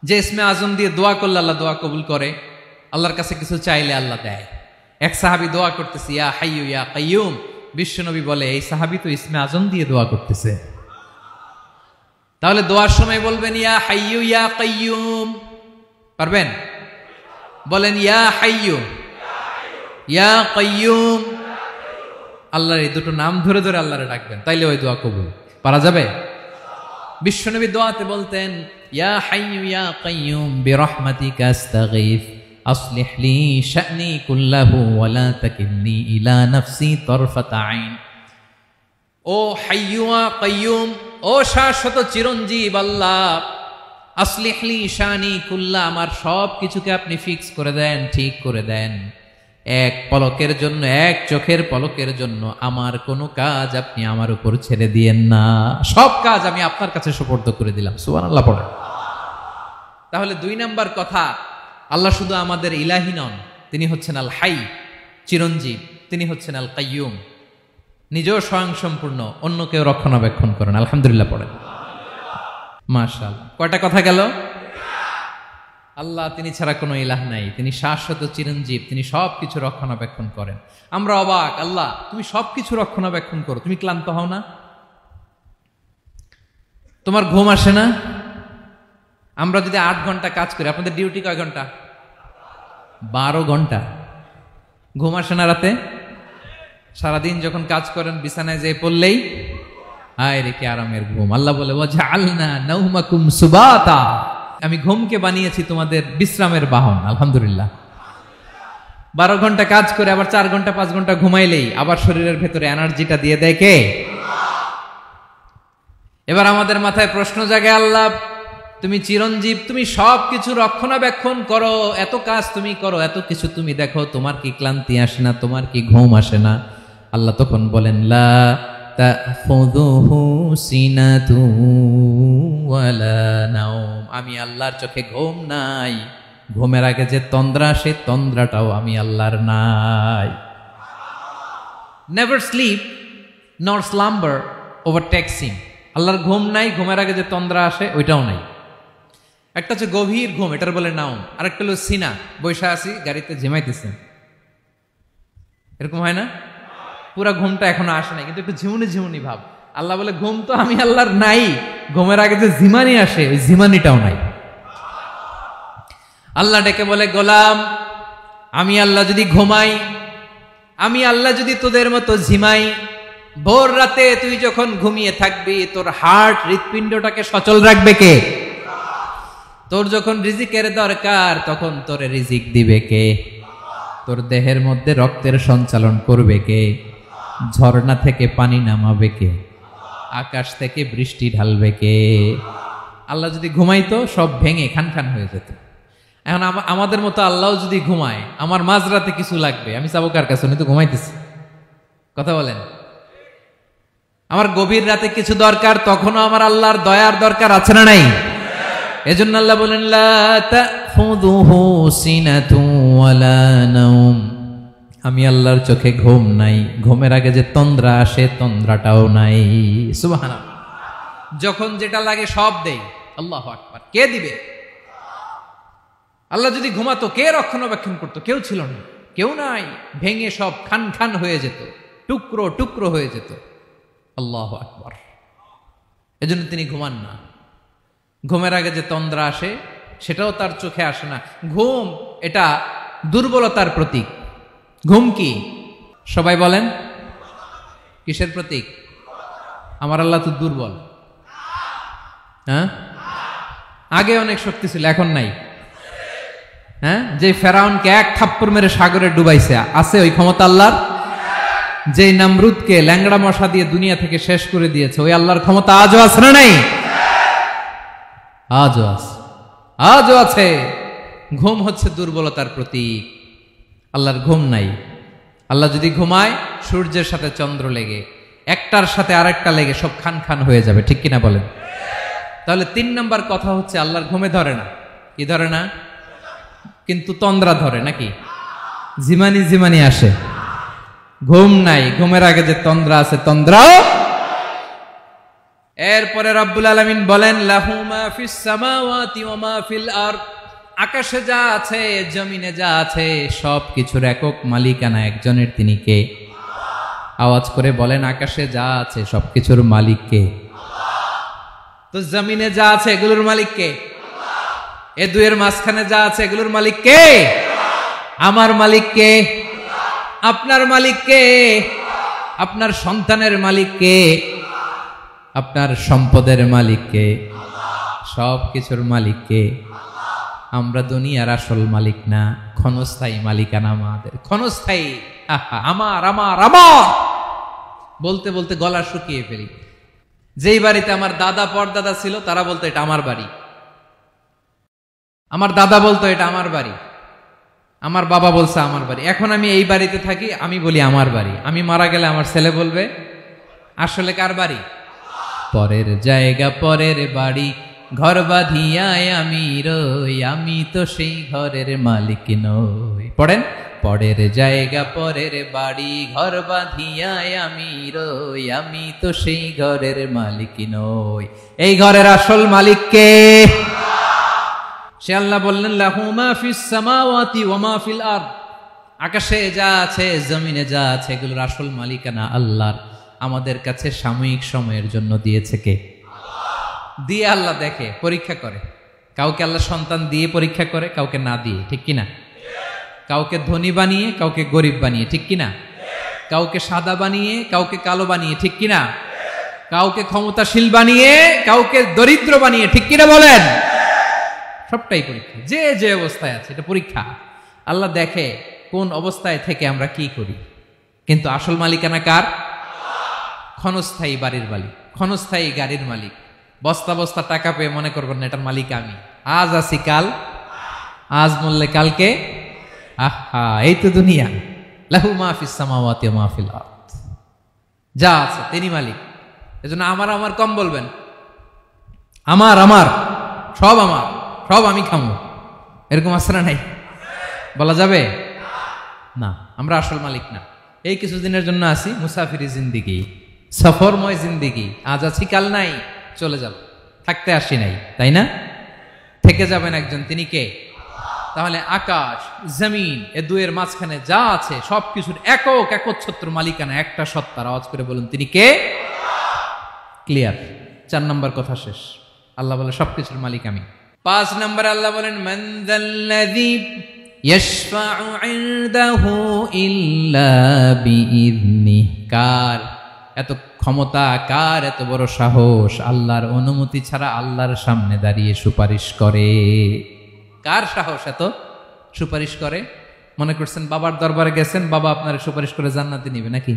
যে ইসমে আজম দিয়ে দোয়া করলে আল্লাহ দোয়া কবুল করে, আল্লাহর কাছে কিছু চাইলে আল্লাহ দেয়। এক সাহাবী দোয়া করতেছে ইয়া হাইয়ু ইয়া কাইয়ুম, বিশ্বনবী বলে এই সাহাবী তো ইসমে আজম দিয়ে দোয়া করতেছে। তাহলে দোয়ার সময় বলবেন ইয়া হাইয়ু ইয়া কাইয়ুম, পারবেন? বলেন ইয়া হাইয়ু ইয়া কাইয়ুম। আল্লাহর এই দুটো নাম ধরে ধরে আল্লাহরে ডাকবেন, তাইলে ওই দোয়া কবুল। পারা যাবে? বিশ্বনবী দোয়াতে বলতেন ইয়া হাইয়ু ইয়া কাইয়ুম বিরহমাতিকা আস্তাগীথ আসলিহ লি শা'নি কুল্লাহু ওয়া লা তাকিলনি ইলা নাফসি তারফাতা আইন। ও হাইয়ু ওয়া কাইয়ুম, ও শাশ্বত চিরঞ্জীব আল্লাহ, আসলিহ লি শা'নি কুল্লাহ, আমার সব কিছুকে আপনি ফিক্স করে দেন, ঠিক করে দেন। এক পলকের জন্য, এক চোখের পলকের জন্য আমার কোনো কাজ আপনি আমার উপর ছেড়ে দিয়েন না, সব কাজ আমি আপনার কাছে সুপর্দ করে দিলাম। সুবহানাল্লাহ পড়ে। তাহলে 2 নাম্বার কথা, আল্লাহ শুধু আমাদের ইলাহি নন, তিনি হচ্ছেন আল হাই, চিরঞ্জীব, তিনি হচ্ছেন আল কাইয়ুম, নিজেও স্বয়ং সম্পূর্ণ, অন্যকেও রক্ষণাবেক্ষণ করেন। আলহামদুলিল্লাহ পড়েন। মাশাআল্লাহ। কয়টা কথা গেল? আল্লাহ তিনি ছাড়া কোনো ইলাহ নাই, তিনি শাশ্বত চিরঞ্জীব, তিনি সবকিছু রক্ষণাবেক্ষণ করেন। আমরা অবাক, আল্লাহ তুমি সবকিছু রক্ষণাবেক্ষণ করো, তুমি ক্লান্ত হও না? তোমার ঘুম আসে না? আমরা যদি 8 ঘন্টা কাজ করি, আপনাদের ডিউটি কয় ঘন্টা? 12 ঘন্টা। ঘুম আসে না রাতে? সারাদিন যখন কাজ করেন বিছানায় যেয়ে পড়লেই হায় রে কি আরামের ঘুম। আল্লাহ বলে ওয়াজআলনা নাওমাকুম সুবাতা, আমি ঘুমকে বানিয়েছি তোমাদের বিশ্রামের বাহন। আলহামদুলিল্লাহ। 12 ঘন্টা কাজ করে আবার 4 ঘন্টা 5 ঘন্টা ঘুমাইলেই আবার শরীরের ভেতরে এনার্জিটা দিয়ে দেয় কে? এবার আমাদের মাথায় প্রশ্ন জাগে, আল্লাহ তুমি চিরঞ্জীব, তুমি সবকিছু রক্ষণাবেক্ষণ করো, এত কাজ তুমি করো, এত কিছু তুমি দেখো, তোমার কি ক্লান্তি আসে না? তোমার কি ঘুম আসে না? আল্লাহ তখন বলেন লা তাখুযুহু সিনাতু ওয়ালা নাওম, আমি আল্লাহর চোখে ঘুম নাই। ঘুমের আগে যে তন্দ্রা, সে তন্দ্রাটাও আমি আল্লাহর নাই। নেভার স্লিপ নর স্লাম্বার ওভারটেকস হিম। আল্লাহর ঘুম নাই, ঘুমের আগে যে তন্দ্রা আসে ওইটাও নাই। একটা হচ্ছে গভীর ঘুম, এটার বলে নাওম। আরেকটা হলো সিনা, বৈশা আছি গাড়িতে ঝিমাইতেছেন, এরকম হয় না? পুরা ঘুমটা এখনো আসে নাই, কিন্তু একটু ঝিমুনি ঝিমুনি ভাব। আল্লাহ বলে ঘুম তো আমি আল্লাহর নাই, ঘুমের আগে যে ঝিমানি আসে ওই ঝিমানিটাও নাই। আল্লাহ ডেকে বলে গোলাম, আমি আল্লাহ যদি ঘুমাই, আমি আল্লাহ যদি তোদের মতো ঝিমাই, ভোর রাতে তুই যখন ঘুমিয়ে থাকবি তোর হার্ট হৃৎপিণ্ডটাকে সচল রাখবে কে? তোর যখন রিজিকের দরকার তখন তোরে রিজিক দিবে কে? তোর দেহের মধ্যে রক্তের সঞ্চালন করবে কে? ঝর্ণা থেকে পানি নামাবে কে? আকাশ থেকে বৃষ্টি ঢালবে কে? আল্লাহ যদি ঘুমাইতো সব ভেঙে খান খান হয়ে যেত। এখন আমাদের মতো আল্লাহ যদি ঘুমায়, আমার মাঝরাতে কিছু লাগবে, আমি যাবো কার কাছে? উনি তো ঘুমাইতেছি। কথা বলেন। আমার গভীর রাতে কিছু দরকার, তখনও আমার আল্লাহর দয়ার দরকার আছে না নাই? এজন্য আল্লাহ বলেন লা তাখুযুহু সিনাতু ওয়ালা নাওম, আমি আল্লাহর চোখে ঘুম নাই, ঘুমের আগে যে তন্দ্রা আসে তন্দ্রাটাও নাই। সুবহানাল্লাহ। যখন যেটা লাগে সব দেই। আল্লাহু আকবার। কে দিবে? আল্লাহ যদি ঘুমাতো কে রক্ষণাবেক্ষণ করতো? কেউ ছিল না, কেউ নাই, ভেঙে সব খান খান হয়ে যেত, টুকরো টুকরো হয়ে যেত। আল্লাহু আকবার। এজন্য তিনি ঘুমান না। ঘুমের আগে যে তন্দ্রা আসে সেটাও তার চোখে আসে না। ঘুম এটা দুর্বলতার প্রতীক। ঘুম কি? সবাই বলেন কিসের প্রতীক? আমার আল্লাহ তো দুর্বল। হ্যাঁ, আগে অনেক শক্তি ছিল, এখন নাই। হ্যাঁ, যে ফেরাউনকে এক থাপ্পড় মেরে সাগরে ডুবাইছে, আছে ওই ক্ষমতা আল্লাহর? যে নমরুদকে ল্যাংড়া মশা দিয়ে দুনিয়া থেকে শেষ করে দিয়েছে, ওই আল্লাহর ক্ষমতা আজও আছে না নাই? আজও আছে, আজও আছে। ঘুম হচ্ছে দুর্বলতার প্রতীক। আল্লাহর ঘুম নাই। আল্লাহ যদি ঘুমায়, সূর্যের সাথে চন্দ্র লেগে, একটার সাথে আরেকটা লেগে সব খান খান হয়ে যাবে, ঠিক কিনা বলেন? তাহলে 3 নম্বর কথা হচ্ছে আল্লাহর ঘুমে ধরে না। কি ধরে না? কিন্তু তন্দ্রা ধরে নাকি? জিমানি জিমানি আসে। ঘুম নাই, ঘুমের আগে যে তন্দ্রা আছে তন্দ্রাও। এরপরে রব্বুল আলামিন বলেন লাহু মা ফিস সামাওয়াতি ওয়া মা ফিল আরদ, আকাশে যা আছে জমিনে যা আছে সব কিছুর একক মালিকানা একজনের, তিনি কে? আওয়াজ করে বলেন আকাশে যা আছে সবকিছুর মালিক কে? তো জমিনে যা আছে এগুলোর মালিক কে? এ দুয়ের মাঝখানে যা আছে এগুলোর মালিক কে? আমার মালিক কে? আপনার মালিক কে? আপনার সন্তানের মালিক কে? আপনার সম্পদের মালিক কে? সব কিছুর মালিক কে? আমরা দুনিয়ার আসল মালিক না, ক্ষণস্থায়ী মালিকানা আমাদের। ক্ষণস্থায়ী। আমার আমার আমার বলতে বলতে গলা শুকিয়ে ফেলি। যেই বাড়িতে আমার দাদা পরদাদা ছিল তারা বলতো এটা আমার বাড়ি, আমার দাদা বলতো এটা আমার বাড়ি, আমার বাবা বলছে আমার বাড়ি। এখন আমি এই বাড়িতে থাকি, আমি বলি আমার বাড়ি। আমি মারা গেলে আমার ছেলে বলবে আসলে কার বাড়ি? পরের জায়গা পরের বাড়ি, ঘর বাঁধিয়ায় আমি রই, আমি তো সেই ঘরের মালিক নই। পড়েন, পরের জায়গা পরের বাড়ি, ঘর বাঁধিয়ায় আমি রই, আমি তো সেই ঘরের মালিক নই। এই ঘরের আসল মালিক কে? সে আল্লাহ বললেন লাহু মা ফিস সামাওয়াতি ওয়া মা ফিল আরদ, আকাশে যা আছে জমিনে যা আছে এগুলোর আসল মালিকানা আল্লাহর। আমাদের কাছে সাময়িক সময়ের জন্য দিয়েছে কে? দিয়ে আল্লাহ দেখে, পরীক্ষা করে। কাউকে আল্লাহ সন্তান দিয়ে পরীক্ষা করে, কাউকে না দিয়ে, ঠিক কিনা? কাউকে ধনী বানিয়ে, কাউকে গরিব বানিয়ে, ঠিক কিনা? কাউকে সাদা বানিয়ে, কাউকে কালো বানিয়ে, ঠিক কিনা? কাউকে ক্ষমতাশীল বানিয়ে, কাউকে দরিদ্র বানিয়ে, ঠিক কিনা বলেন? সবটাই পরীক্ষা, যে যে অবস্থায় আছে এটা পরীক্ষা। আল্লাহ দেখে কোন অবস্থায় থেকে আমরা কি করি। কিন্তু আসল মালিকানা কার? ক্ষণস্থায়ী বাড়ির মালিক, ক্ষণস্থায়ী গাড়ির মালিক। বস্তা বস্তা টাকা পেয়ে মনে করবেন না এটার মালিক আমি। আজ আছি কাল, আজ মরলে কালকে। আহা, এই তো দুনিয়া। লাহু মা ফিস সামাওয়াতি ওয়া মা ফিল আরদ, যা আছে তিনি মালিক। এজন্য আমার আমার কম বলবেন। আমার আমার সব আমার, সব আমি খামো, এরকম আছে না নাই? বলা যাবে না। আমরা আসল মালিক না। এই কিছুদিনের জন্য আছি, মুসাফিরি জিন্দিগি, সফরময় জিন্দিগি। আজ আছি কাল নাই, চলে যাব। থাকতে আসি নাই, তাই না? থেকে যাবেন একজন, তিনি কে? তাহলে আকাশ জমিন এ দুয়ের মাঝখানে যা আছে সবকিছুর একক একচ্ছত্র মালিকানা একটা সত্তার। আওয়াজ করে বলুন তিনি কে? ক্লিয়ার। 4 নম্বর কথা শেষ। আল্লাহ বলে সবকিছুর মালিক আমি। 5 নম্বর আল্লাহ বলেন মান যাল্লাযী ইয়াশফাউ ইনদাহু ইল্লা বিইذনিহি, কার এত ক্ষমতা, কার এত বড় সাহস আল্লাহর অনুমতি ছাড়া আল্লাহর সামনে দাঁড়িয়ে সুপারিশ করে? কার সাহস এত সুপারিশ করে? মনে করছেন বাবার দরবারে গেছেন, বাবা আপনার সুপারিশ করে জান্নাতে নিবে নাকি?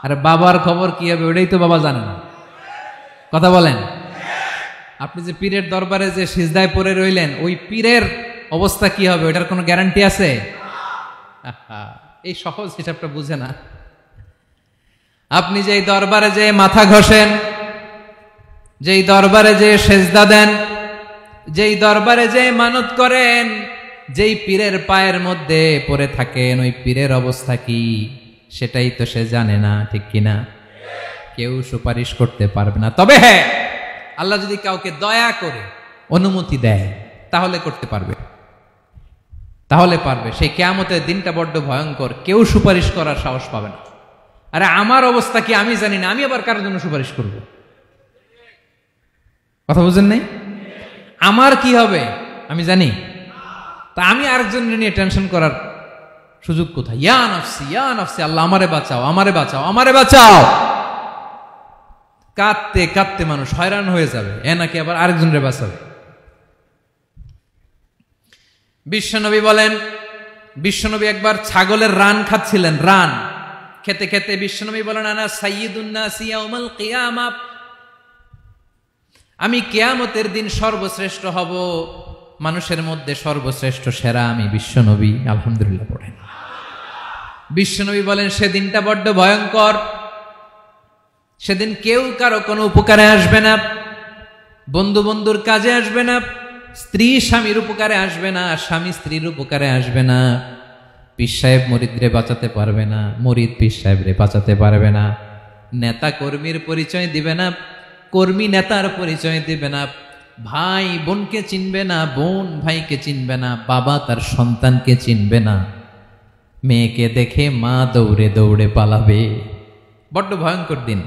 আরে বাবার খবর কি হবে ওটাই তো বাবা জানে না। কথা বলেন। আপনি যে পীরের দরবারে যে সিজদায় পড়ে রইলেন, ওই পীরের অবস্থা কি হবে ওটার কোনো গ্যারান্টি আছে? এই সহজ হিসাবটা বুঝে না। আপনি যেই দরবারে যে মাথা ঘষেন, যেই দরবারে যে সেজদা দেন, যেই দরবারে যে মানত করেন, যেই পীরের পায়ের মধ্যে পড়ে থাকেন, ওই পীরের অবস্থা কি সেটাই তো সে জানে না, ঠিক কিনা? কেউ সুপারিশ করতে পারবে না। তবে হ্যাঁ, আল্লাহ যদি কাউকে দয়া করে অনুমতি দেয় তাহলে করতে পারবে, তাহলে পারবে। সেই কিয়ামতের দিনটা বড্ড ভয়ঙ্কর, কেউ সুপারিশ করার সাহস পাবে না। আরে আমার অবস্থা কি আমি জানি না, আমি আবার কারোর জন্য সুপারিশ করব? কথা বুঝেন নাই? আমার কি হবে আমি জানি, তা আমি আরেকজনের নিয়ে টেনশন করার সুযোগ কোথায়? ইয়া নাফসি, ইয়া নাফসি, আল্লাহ আমারে বাঁচাও, আমারে বাঁচাও, আমারে বাঁচাও। কাঁদতে কাঁদতে মানুষ হয়রান হয়ে যাবে, এ নাকি আবার আরেকজনের বাঁচাবে। বিশ্বনবী বলেন, বিশ্বনবী একবার ছাগলের রান খাচ্ছিলেন। রান খেতে খেতে বিশ্বনবী বলেন আনা সাইয়্যিদুন নাসি ইয়াউমাল কিয়ামাহ, আমি কিয়ামতের দিন সর্বশ্রেষ্ঠ হব, মানুষের মধ্যে সর্বশ্রেষ্ঠ সেরা আমি বিশ্বনবী। আলহামদুলিল্লাহ পড়েন। বিশ্বনবী বলেন সেদিনটা বড্ড ভয়ঙ্কর। সেদিন কেউ কারো কোনো উপকারে আসবে না, বন্ধু বন্ধুর কাজে আসবে না, স্ত্রী স্বামীর উপকারে আসবে না, স্বামী স্ত্রীর উপকারে আসবে না, পীর সাহেব মুরিদরে বাঁচাতে পারবে না, মুরিদ পীর সাহেবরে বাঁচাতে পারবে না, নেতা কর্মীর পরিচয় দিবে না, কর্মী নেতার পরিচয় দিবে না, ভাই বোনকে চিনবে না, বোন ভাইকে চিনবে না, বাবা তার সন্তানকে চিনবে না, মেয়েকে দেখে মা দৌড়ে দৌড়ে পালাবে। বড্ড ভয়ঙ্কর দিন।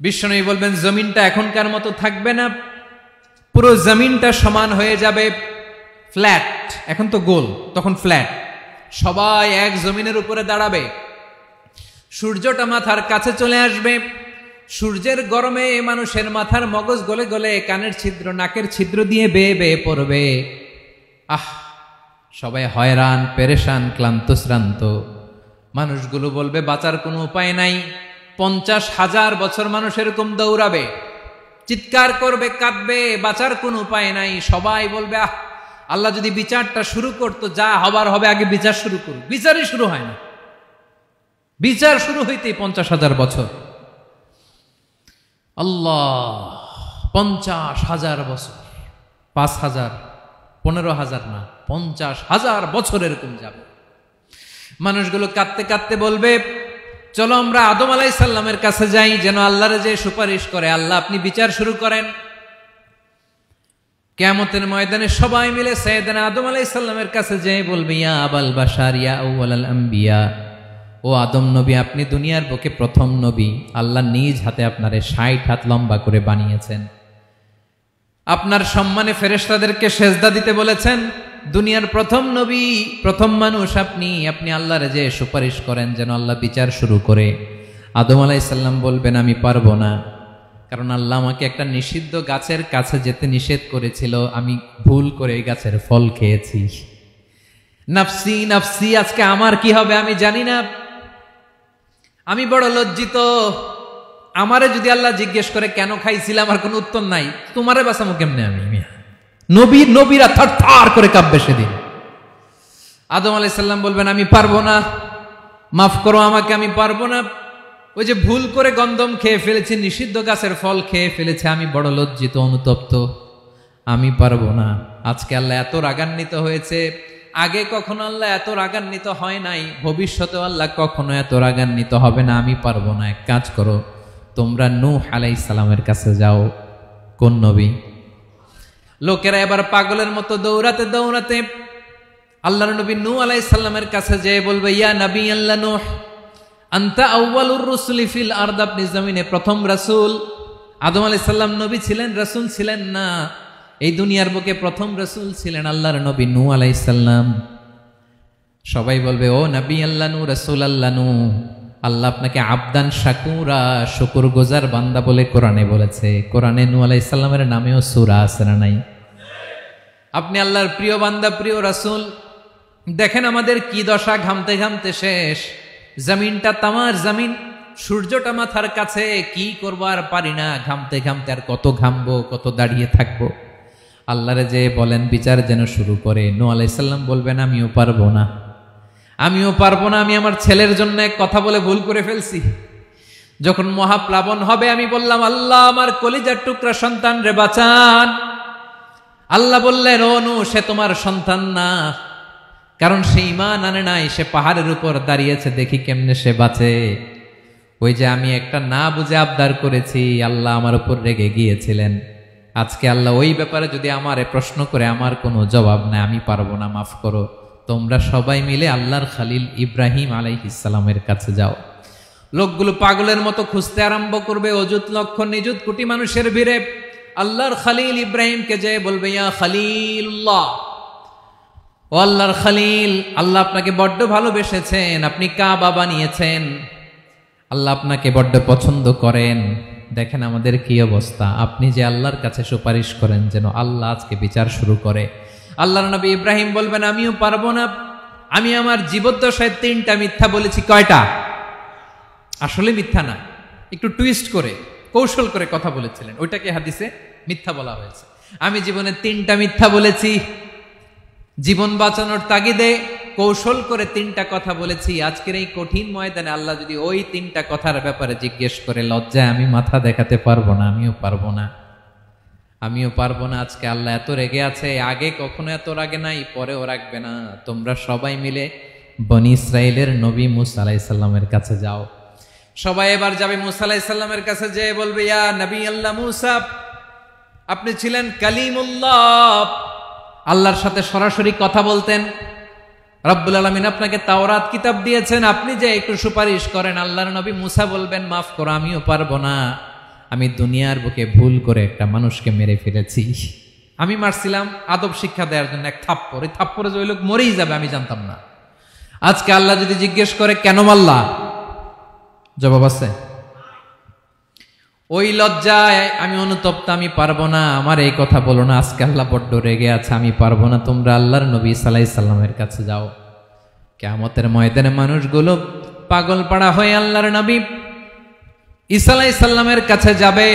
বিশ্বনবী বলবেন জমিনটা এখনকার মতো থাকবে না, পুরো জমিনটা সমান হয়ে যাবে, ফ্ল্যাট। এখন তো গোল, তখন ফ্ল্যাট। সবাই এক জমিনের উপরে দাঁড়াবে, সূর্যটা মাথার কাছে চলে আসবে, সূর্যের গরমে মানুষের মাথার মগজ গলে গলে কানের ছিদ্র নাকের ছিদ্র দিয়ে বেয়ে বেয়ে পড়বে। আহ, সবাই হয়রান, পেরেশান, ক্লান্ত শ্রান্ত। মানুষগুলো বলবে বাঁচার কোনো উপায় নাই। 50,000 বছর মানুষ এরকম দৌড়াবে, চিৎকার করবে, কাঁদবে, বাঁচার কোনো উপায় নাই। সবাই বলবে আহ, আল্লাহ যদি বিচারটা শুরু করতো, যা হবার হবে, আগে বিচার শুরু করুক। বিচারই শুরু হয় না, বিচার শুরু হইতেই 50,000 বছর। আল্লাহ, 50,000 বছর, 5,000, 15,000 না, 50,000 বছর এরকম যাবে। মানুষগুলো কাঁদতে কাঁদতে বলবে চলো আমরা আদম আলাইহিস সালামের কাছে যাই, যেন আল্লাহর যে সুপারিশ করে, আল্লাহ আপনি বিচার শুরু করেন। কিয়ামতের ময়দানে সবাই মিলে সাইয়েদনা আদম আলাইহিস সালামের কাছে যেয়ে বলবে, ইয়া আবাল বাশার ইয়া আউয়ালাল আম্বিয়া, ও আদম নবী, আপনি দুনিয়ার বুকে প্রথম নবী। আল্লাহ নিজ হাতে আপনারে 60 হাত লম্বা করে বানিয়েছেন, আপনার সম্মানে ফেরেশতাদেরকে সেজদা দিতে বলেছেন। দুনিয়ার প্রথম নবী, প্রথম মানুষ আপনি। আপনি আল্লাহরে যে সুপারিশ করেন যেন আল্লাহ বিচার শুরু করে। আদম আলাইহিস সালাম বলবেন, আমি পারবো না, কারণ আল্লাহ আমাকে একটা নিষিদ্ধ গাছের কাছে যেতে নিষেধ করেছিল, আমি ভুল করে এই গাছের ফল খেয়েছি। নাফসি নাফসি, আজকে আমার কি হবে আমি জানি না, আমি বড় লজ্জিত। আমারে যদি আল্লাহ জিজ্ঞেস করে কেন খাইছিলাম, আমার কোনো উত্তর নাই। তোমারে বাঁচামো কেমনে আমি? নবীরা থার থার করে কাঁপবে সেদিন। আদম আলাইহিস সালাম বলবেন, আমি পারবো না, মাফ করো আমাকে, আমি পারবো না। ওই যে ভুল করে গন্ধম খেয়ে ফেলেছি, নিষিদ্ধ গাছের ফল খেয়ে ফেলেছে, আমি বড় লজ্জিত, অনুতপ্ত, আমি পারবো না। আজকে আল্লাহ এত রাগান্বিত হয়েছে, আগে কখনো আল্লাহ এত রাগান্বিত হয় নাই, ভবিষ্যতেও আল্লাহ কখনো এত রাগান্বিত হবে না। আমি পারবো না। এক কাজ করো, তোমরা নূহ আলাইহিস সালামের কাছে যাও। কোন নবী? লোকেরা এবার পাগলের মতো দৌড়াতে দৌড়াতে আল্লাহর নবী নূহ আলাইহিস সালামের কাছে যেয়ে বলবে, ইয়া নবী আল্লাহ নূহ, আনতা আউয়ালুর রুসুলি ফিল আরদ, আপনি জমিনে প্রথম রাসূল। আদম আলাইহিস সালাম নবী ছিলেন, রাসূল ছিলেন না। এই দুনিয়ার বুকে প্রথম রাসূল ছিলেন আল্লাহর নবী নূহ আলাইহিস সালাম। সবাই বলবে, ও নবী আল্লাহ নূহ, রাসূল আল্লাহ নূহ, আল্লাহ আপনাকে আবদান শাকুরা, শুকরগুজার বান্দা বলে কোরআনে বলেছে। কোরআনে নূহ আলাইহিস সালামের নামেও সূরা আছে না নাই? আপনি আল্লাহর প্রিয় বান্দা, প্রিয় রাসূল। দেখেন আমাদের কি দশা, ঘামতে ঘামতে শেষ। জমিনটা তামার জমিন, সূর্যটা মাথার কাছে, কি করবো আর পারি না, ঘামতে ঘামতে আর কত ঘামবো, কত দাঁড়িয়ে থাকবো। আল্লাহরে যে বলেন বিচার যেন শুরু করে। নূহ আলাইহিস সালাম বলবেন, আমিও পারবো না, আমিও পারবো না। আমি আমার ছেলের জন্য এক কথা বলে ভুল করে ফেলছি। যখন মহাপ্লাবন হবে আমি বললাম, আল্লাহ আমার কলিজার টুকরা সন্তান রে বাঁচান। আল্লাহ বললেন, ও নূহ, সে তোমার সন্তান না, কারণ সে ঈমান আনে নাই, সে পাহাড়ের উপর দাঁড়িয়েছে, দেখি কেমনে সে বাঁচে। ওই যে আমি একটা না বুঝে আবদার করেছি, আল্লাহ আমার উপর রেগে গিয়েছিলেন। আজকে আল্লাহ ওই ব্যাপারে যদি আমারে প্রশ্ন করে, আমার কোনো জবাব নাই, আমি পারবো না, মাফ করো। তোমরা সবাই মিলে আল্লাহর খালিল ইব্রাহিম আলাইহিস সালামের কাছে যাও। লোকগুলো পাগলের মতো খুঁজতে আরম্ভ করবে, অযুত লক্ষ নিযুত কোটি মানুষের ভিড়ে আল্লাহর খালিল ইব্রাহিমকে যে বলবে, ইয়া খালিলুল্লাহ, ও আল্লাহর খালিল, আল্লাহ আপনাকে বড্ড ভালোবেসেছেন, আপনি কাবা বানিয়েছেন, আল্লাহ আপনাকে বড্ড পছন্দ করেন। দেখেন আমাদের কি অবস্থা। আপনি যে আল্লাহর কাছে সুপারিশ করেন যেন আল্লাহ আজকে বিচার শুরু করে। আল্লাহর নবী ইব্রাহিম বলবেন, আমিও পারবো না, আমি আমার জীবদ্দশায় 3টা মিথ্যা বলেছি। কয়টা? আসলে মিথ্যা না, একটু টুইস্ট করে কৌশল করে কথা বলেছিলেন, ওইটাকে হাদিসে মিথ্যা বলা হয়েছে। আমি জীবনে 3টা মিথ্যা বলেছি, জীবন বাঁচানোর তাগিদে কৌশল করে 3টা কথা বলেছি। আজকের এই কঠিন ময়দানে আল্লাহ যদি ওই 3টা কথার ব্যাপারে জিজ্ঞেস করে, লজ্জায় আমি মাথা দেখাতে পারবো না, আমিও পারবো না, আমিও পারবো না। আজকে আল্লাহ এত রেগে আছে, আগে কখনো এত রাগে নাই, পরেও রাখবে না। তোমরা সবাই মিলে বনি ইসরাইলের নবী মূসা আলাইহিস সালামের কাছে যাও। সবাই এবার যাবে মূসা আলাইহিস সালামের কাছে, যেয়ে বলবে, ইয়া নবী আল্লাহ মূসা, আপনি ছিলেন কালিমুল্লাহ, আল্লাহর সাথে সরাসরি কথা বলতেন। রব্বুল আলামিন আপনাকে তাওরাত কিতাব দিয়েছেন, আপনি যে একটু সুপারিশ করেন। আল্লাহর নবী মূসা বলবেন, মাফ করো, আমিও পারবো না, আমি দুনিয়ার বুকে ভুল করে একটা মানুষকে মেরে ফেলেছি। আমি মারছিলাম আদব শিক্ষা দেওয়ার জন্য, এক থাপ্পড়, এই থাপ্পড়ে যে ওই লোক মরেই যাবে আমি জানতাম না। আজকে আল্লাহ যদি জিজ্ঞেস করে কেন মারলা, জবাব আছে? ওই লজ্জায় আমি অনুতপ্ত, আমি পারবো না, আমার এই কথা বলো না। আজকে আল্লাহ বড্ড রেগে আছে, আমি পারবো না। তোমরা আল্লাহর নবী ঈসা আলাইহিস সালামের কাছে যাও। কিয়ামতের ময়দানে মানুষগুলো পাগল পাড়া হয়ে আল্লাহর নবী ঈসা আলাইহিস সালামের কাছে যাবে,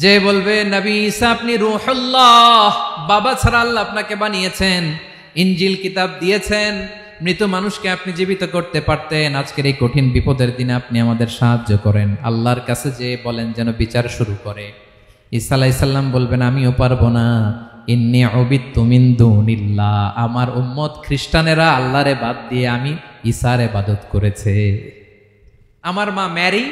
যে বলবে, নবী ঈসা আপনি রূহুল্লাহ, বাবা ছাড়া আল্লাহ আপনাকে বানিয়েছেন, ইনজিল কিতাব দিয়েছেন, মৃত মানুষকে আপনি জীবিত করতে পারতেন। আজকের এই কঠিন বিপদের দিনে আপনি আমাদের সাহায্য করেন। আল্লাহর কাছে যে বলেন যেন বিচার শুরু করে। ঈসা আলাইহিস সালাম বলবেন, আমিও পারবো না, ইন্নী উবিদতু মিন দুনিল্লাহ, আমার উম্মত খ্রিস্টানেরা আল্লাহরে বাদ দিয়ে আমি ঈসার ইবাদত করেছে। আমার মা ম্যারি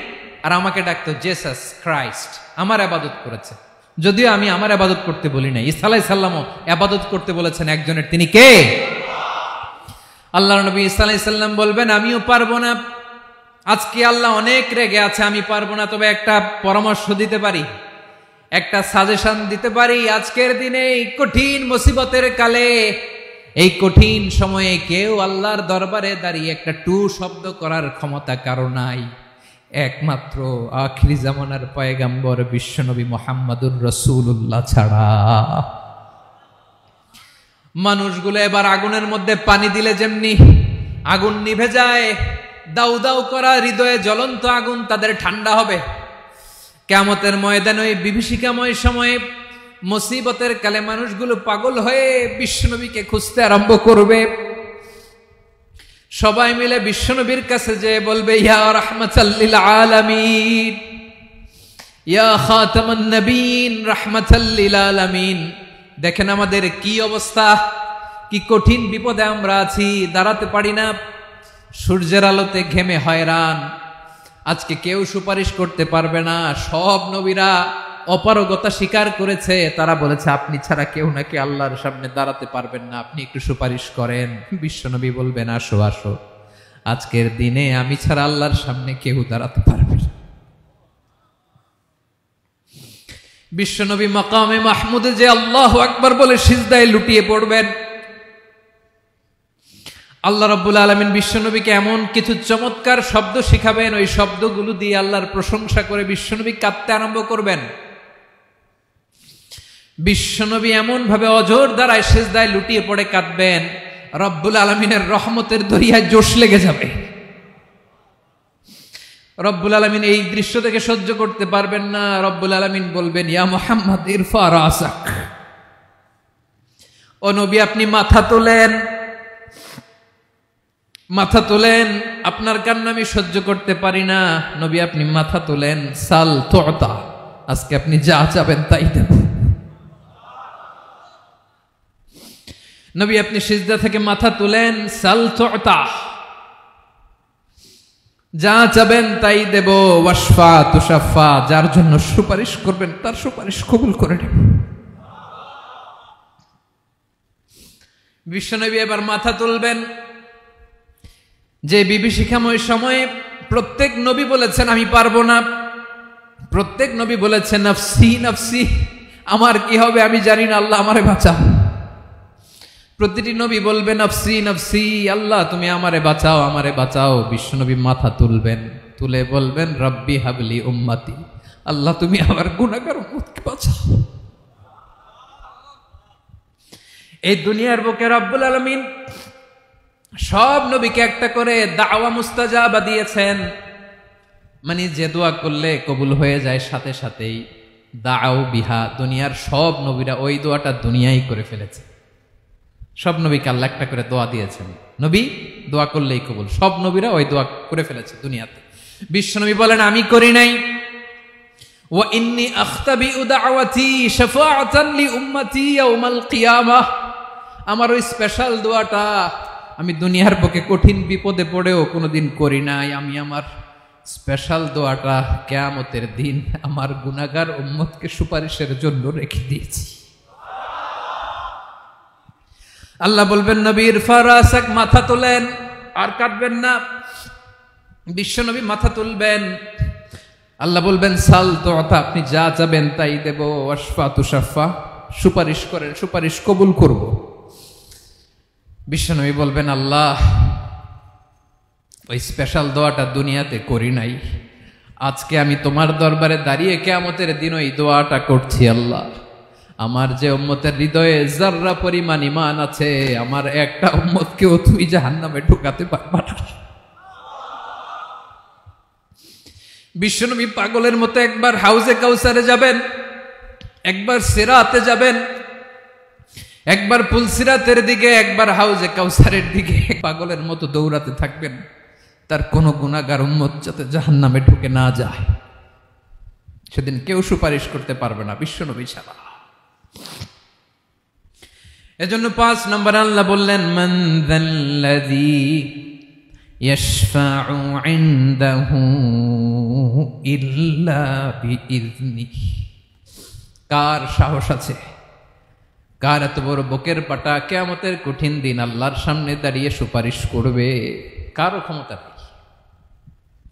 আর আমাকে ডাকতো জেসাস ক্রাইস্ট, আমার ইবাদত করেছে। যদিও আমি আমার ইবাদত করতে বলি নাই। ঈসা আলাইহিস সালামও ইবাদত করতে বলেছেন একজনের, তিনি কে? আল্লাহর নবী ঈসা আলাইহিস সালাম বলবেন আমিও পারবো না, আজকে আল্লাহ অনেক রেগে আছে, আমি পারবো না, তবে একটা পরামর্শ দিতে পারি, একটা সাজেশন দিতে পারি। আজকের দিনে এই কঠিন মুসিবতের কালে, এই কঠিন সময়ে কেউ আল্লাহর দরবারে দাঁড়িয়ে একটা টু শব্দ করার ক্ষমতা কারো নাই, একমাত্র আখিরি জামানার পয়গাম্বর বিশ্বনবী মুহাম্মদুর রাসূলুল্লাহ ছাড়া। মানুষগুলো এবার আগুনের মধ্যে পানি দিলে যেমনি আগুন নিভে যায়, দাউ দাউ করা হৃদয়ে জ্বলন্ত আগুন তাদের ঠান্ডা হবে। কিয়ামতের ময়দানে ওই বিভীষিকাময় সময়ে মুসিবতের কালে মানুষগুলো পাগল হয়ে বিশ্বনবীকে খুঁজতে আরম্ভ করবে। সবাই মিলে বিশ্বনবীর কাছে যে বলবে ইয়া রাহমাতাল লিল আলামিন, ইয়া খাতামান নবীন, রাহমাতাল লিল আলামিন। দেখেন আমাদের কি অবস্থা, কি কঠিন বিপদে আমরা আছি, দাঁড়াতে পারি না, সূর্যের আলোতে ঘেমে হয়রান। আজকে কেউ সুপারিশ করতে পারবে না। সব নবীরা অপারগতা স্বীকার করেছে, তারা বলেছে আপনি ছাড়া কেউ নাকি আল্লাহর সামনে দাঁড়াতে পারবেন না, আপনি একটু সুপারিশ করেন। বিশ্বনবী বলবেন আসো আসো, আজকের দিনে আমি ছাড়া আল্লাহর সামনে কেউ দাঁড়াতে পারবে না। বিশ্বনবী মাকামে মাহমুদে যে আল্লাহু আকবার বলে সিজদায় লুটিয়ে পড়বেন। আল্লাহ রাব্বুল আলামিন বিশ্বনবীকে এমন কিছু চমৎকার শব্দ শিখাবেন, ওই শব্দগুলো দিয়ে আল্লাহর প্রশংসা করে বিশ্বনবী কাঁদতে আরম্ভ করবেন। বিশ্বনবী এমন ভাবে অজর দ্বারায় সিজদায় লুটিয়ে পড়ে কাঁদবেন, রব্বুল আলামিনের রহমতের দরিয়ায় জোশ লেগে যাবে। রব্বুল আলামিন এই দৃশ্য থেকে সহ্য করতে পারবেন না। রব্বুল আলামিন বলবেন ইয়া মুহাম্মদ ইরফা রাসাক, ও নবী আপনি মাথা তোলেন, মাথা তোলেন, আপনার কান্না আমি সহ্য করতে পারি না। নবী আপনি মাথা তোলেন, সাল তুতা, আজকে আপনি যা চাবেন তাই দেব। নবী আপনি সিজদা থেকে মাথা তুলেন, সাল তুতা, যা চাবেন তাই দেব। ওয়াশফা তুশাফা, যার জন্য সুপারিশ করবেন তার সুপারিশ কবুল করে নেব। বিশ্বনবী এবার মাথা তুলবেন। যে বিভীষিকাময় সময়ে প্রত্যেক নবী বলেছেন আমি পারবো না, প্রত্যেক নবী বলেছেন নফসি নফসি, আমার কি হবে আমি জানি না, আল্লাহ আমারে বাঁচাও। প্রতিটি নবী বলবেন নফসি নফসি, আল্লাহ তুমি আমারে বাঁচাও আমারে বাঁচাও। বিশ্বনবী মাথা তুলবেন, তুলে বলবেন রব্বি হাবলি উম্মতি, আল্লাহ তুমি আমার গুনাহগার উম্মতকে বাঁচাও। এই দুনিয়ার বুকে রব্বুল আলামিন সব নবীকে একটা করে দাওয়া মুস্তাজাবা দিয়েছেন, মানে যে দোয়া করলে কবুল হয়ে যায় সাথে সাথেই। দাও বিহা, দুনিয়ার সব নবীরা ওই দোয়াটা দুনিয়ায় করে ফেলেছে। সব নবীকে আল্লাহ একটা করে দোয়া দিয়েছেন, নবী দোয়া করলেই কবুল। সব নবীরা ওই দোয়া করে ফেলেছে দুনিয়াতে। বিশ্বনবী বলেন আমি করি নাই। ওয়া ইন্নী আখতাবিউ দাওয়াতি শাফাআতান লি উম্মতি ইয়াউমাল কিয়ামাহ, আমার ওই স্পেশাল দোয়াটা আমি দুনিয়ার বুকে কঠিন বিপদে পড়েও কোনোদিন করি নাই। আমি আমার স্পেশাল দোয়াটা কিয়ামতের দিন আমার গুনাহগার উম্মতকে সুপারিশের জন্য রেখে দিয়েছি। আল্লাহ বলবেন নবী ইরফা রাসাক, মাথা তোলেন, আর কাটবেন না। বিশ্বনবী মাথা তুলবেন, আল্লাহ বলবেন সাল তুতা, আপনি যা চাবেন তাই দেব। ওয়াশফা তুশাফা, সুপারিশ করেন সুপারিশ কবুল করব। বিশ্বনবী বলবেন আল্লাহ ওই স্পেশাল দোয়াটা দুনিয়াতে করি নাই, আজকে আমি তোমার দরবারে দাঁড়িয়ে কিয়ামতের দিন ওই দোয়াটা করছি। আল্লাহ আমার যে উম্মতের হৃদয়ে যাররা পরিমাণ ঈমান আছে, আমার একটা উম্মতকেও তুমি জাহান্নামে ঢুকাতে পারবা না। বিশ্বনবী পাগলের মতো একবার হাউজে কাউসারে যাবেন, একবার সিরাতে যাবেন, একবার পুলসিরাতের দিকে, একবার হাউজে কাউসারের দিকে, পাগলের মতো দৌড়াতে থাকবেন, তার কোনো গুনাহগার উম্মত যাতে জাহান্নামে ঢুকে না যায়। সেদিন কেউ সুপারিশ করতে পারবে না বিশ্বনবী ছাড়া। এজন্য ৫ নম্বর আল্লাহ বললেন মান যাল্লাযী ইয়াশফাউ ইনদাহু ইল্লা বিইযনিহি, কার সাহস আছে, কার এত বড় বুকের পাটা কিয়ামতের কঠিন দিন আল্লাহর সামনে দাঁড়িয়ে সুপারিশ করবে? কারো ক্ষমতা নেই,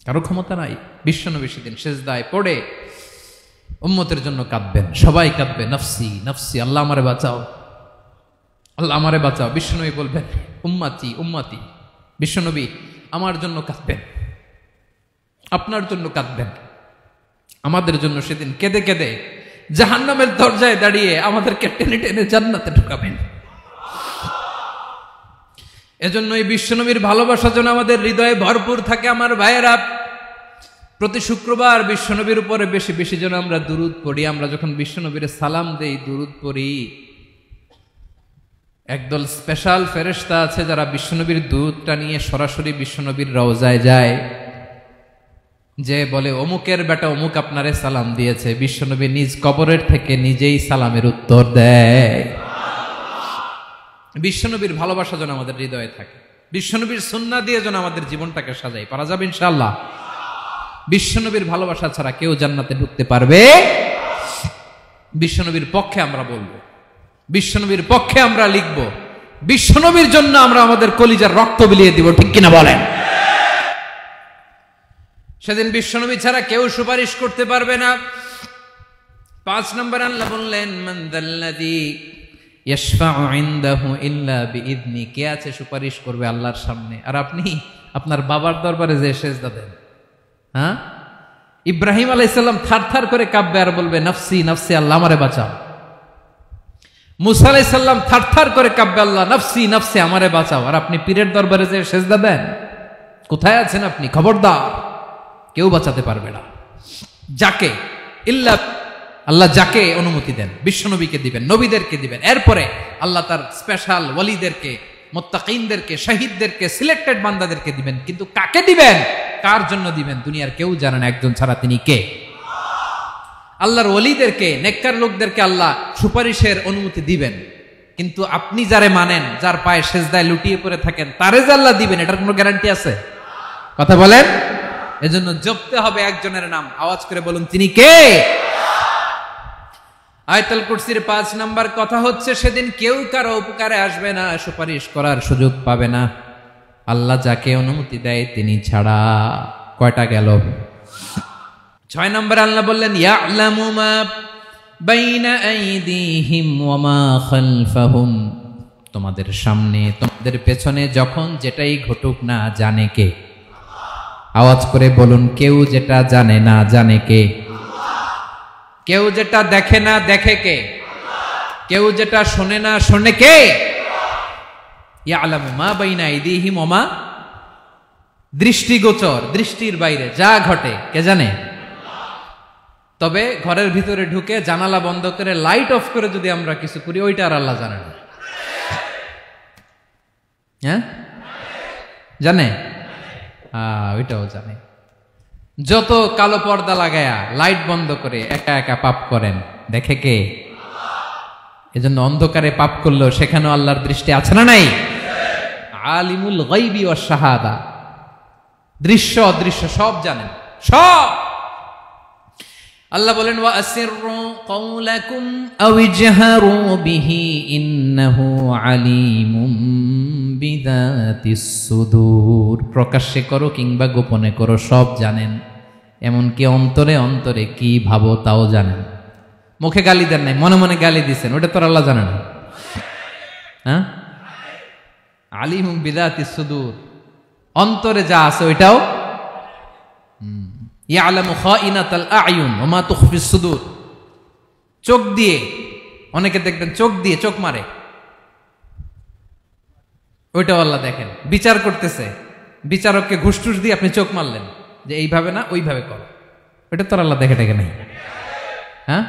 কারো ক্ষমতা নাই। বিশ্বনবী সেদিন সেজদায় পড়ে উম্মতের জন্য কাঁদবেন, সবাই কাঁদবে, নফসি নফসি, আল্লাহ আমারে বাঁচাও, আল্লাহ আমারে বাঁচাও। বিশ্বনবী বলবেন উম্মতি উম্মতি। বিশ্বনবী আমার জন্য কাঁদবেন, আপনার জন্য কাঁদবেন, আমাদের জন্য সেদিন কেঁদে কেঁদে জাহান্নামের দরজায় দাঁড়িয়ে আমাদেরকে টেনে টেনে জান্নাতে ঢুকাবেন। এজন্য এই বিশ্বনবীর ভালোবাসা যেন আমাদের হৃদয়ে ভরপুর থাকে। আমার ভাইয়েরা, প্রতি শুক্রবার বিশ্বনবীর উপরে বেশি বেশি যেন আমরা দুরূদ পড়ি। আমরা যখন বিশ্বনবীর সালাম দেই, দুরূদ পড়ি, একদল স্পেশাল ফেরেশতা আছে যারা বিশ্বনবীর দুরূদটা নিয়ে সরাসরি বিশ্বনবীর রওজায় যায়, যে বলে অমুকের বেটা অমুক আপনারে সালাম দিয়েছে। বিশ্বনবী নিজ কবরের থেকে নিজেই সালামের উত্তর দেয়। বিশ্বনবীর ভালোবাসা যেন আমাদের হৃদয়ে থাকে, বিশ্বনবীর সুন্নাহ দিয়ে যেন আমাদের জীবনটাকে সাজাই। পারা যাবে ইনশাআল্লাহ? বিশ্বনবীর ভালোবাসা ছাড়া কেউ জান্নাতে ঢুকতে পারবে? বিশ্বনবীর পক্ষে আমরা বলবো, বিশ্বনবীর পক্ষে আমরা লিখবো, বিশ্বনবীর জন্য আমরা আমাদের কলিজার রক্ত বিলিয়ে দিব, ঠিক কিনা বলেন? সেদিন বিশ্বনবী ছাড়া কেউ সুপারিশ করতে পারবে না। 5 নম্বর আল্লাহ বললেন মান যাল্লাযী ইয়াশফাউ ইনদাহু ইল্লা বিইذনি। কে আছে সুপারিশ করবে আল্লাহর সামনে? আর আপনি আপনার বাবার দরবারে যে সেজদা দেন, হ্যাঁ? ইব্রাহিম আলাইহিস সালাম থারথার করে কাঁপবে আর বলবে নফসি নফসি, আল্লাহ আমারে বাঁচাও। মুসা আলাইহিস সালাম থারথার করে কাঁপবে, আল্লাহ নফসি নফসি, আমারে বাঁচাও। আর আপনি পীরের দরবারে যে সেজদা দেন, কোথায় আছেন আপনি? খবরদার, কেউ বাঁচাতে পারবে না। যাকে ইল্লা আল্লাহ যাকে অনুমতি দেন, বিশ্বনবীকে দিবেন, নবীদেরকে দিবেন, এরপরে আল্লাহ তার স্পেশাল ওয়ালিদেরকে, মুত্তাকিনদেরকে, শহীদদেরকে, সিলেক্টেড বান্দাদেরকে দিবেন। কিন্তু কাকে দিবেন, কার জন্য দিবেন, দুনিয়ার কেউ জানে না, একজন ছাড়া, তিনি কে? আল্লাহর ওয়ালিদেরকে, নেককার লোকদেরকে আল্লাহ সুপারিশের অনুমতি দিবেন। কিন্তু আপনি যারে মানেন, যার পায়ে সেজদায় লুটিয়ে পড়ে থাকেন, তারে যে আল্লাহ দিবেন, এটার কোনো গ্যারান্টি আছে? কথা বলেন। এজন্য জপতে হবে একজনের নাম, আওয়াজ করে বলুন, তিনি কে? আয়াতুল কুরসির 5 নাম্বার কথা হচ্ছে, সেদিন কেউ কারো উপকারে আসবে না, সুপারিশ করার সুযোগ পাবে না, আল্লাহ যাকে অনুমতি দেয় তিনি ছাড়া। কয়টা গেল? 6 নাম্বার আল্লাহ বললেন ইয়ালামু মা বাইনা আইদিহিম ওয়া মা খালফাহুম। তোমাদের সামনে, তোমাদের পেছনে যখন যেটাই ঘটুক না, জানে কে? আওয়াজ করে বলুন, কেউ যেটা জানে না, জানে কে? কেউ যেটা দেখে না, দেখে কে? কেউ যেটা শোনে না, শোনে কে? ইয়ালামু মা বাইনা আইদিহিম ওয়া মা, দৃষ্টিগোচর, দৃষ্টির বাইরে যা ঘটে কে জানে? তবে ঘরের ভিতরে ঢুকে জানালা বন্ধ করে লাইট অফ করে যদি আমরা কিছু করি, ওইটা আর আল্লাহ জানে না। হ্যাঁ, জানে? ওইটাও জানে। যত কালো পর্দা লাগায়া লাইট বন্ধ করে একা একা পাপ করেন, দেখে কে? এজন্য অন্ধকারে পাপ করলেও সেখানেও আল্লাহর দৃষ্টি আছে না নাই? আলিমুল গায়বি ওয়াশ শাহাদা, দৃশ্য অদৃশ্য সব জানেন, সব। আল্লাহ বলেন ওয়া আসিররু কাওলাকুম আও ইজহারু বিহি ইন্নাহু আলিমুম বিযাতিস সুদূর। প্রকাশ্যে করো কিংবা গোপনে করো, সব জানেন। এমনকি অন্তরে অন্তরে কি ভাবো তাও জানেন। মুখে গালি দেন নাই, মনে মনে গালি দিছেন, ওটা তো আল্লাহ জানে না? হ্যাঁ, আলিমুম বিযাতিস সুদূর, অন্তরে যা আছে ওইটাও। ইয়ালামু খাইনাতাল আয়ুন ওয়া মা তুখফিস সুদূর। চোখ দিয়ে, অনেকে দেখবেন চোখ দিয়ে চোখ মারে, ওইটাও আল্লাহ দেখেন। বিচার করতেছে, বিচারককে ঘুষ টুস দিয়ে আপনি চোখ মারলেন যে এইভাবে না ওইভাবে করো, ওইটা তো আল্লাহ দেখে দেখে নাই? হ্যাঁ,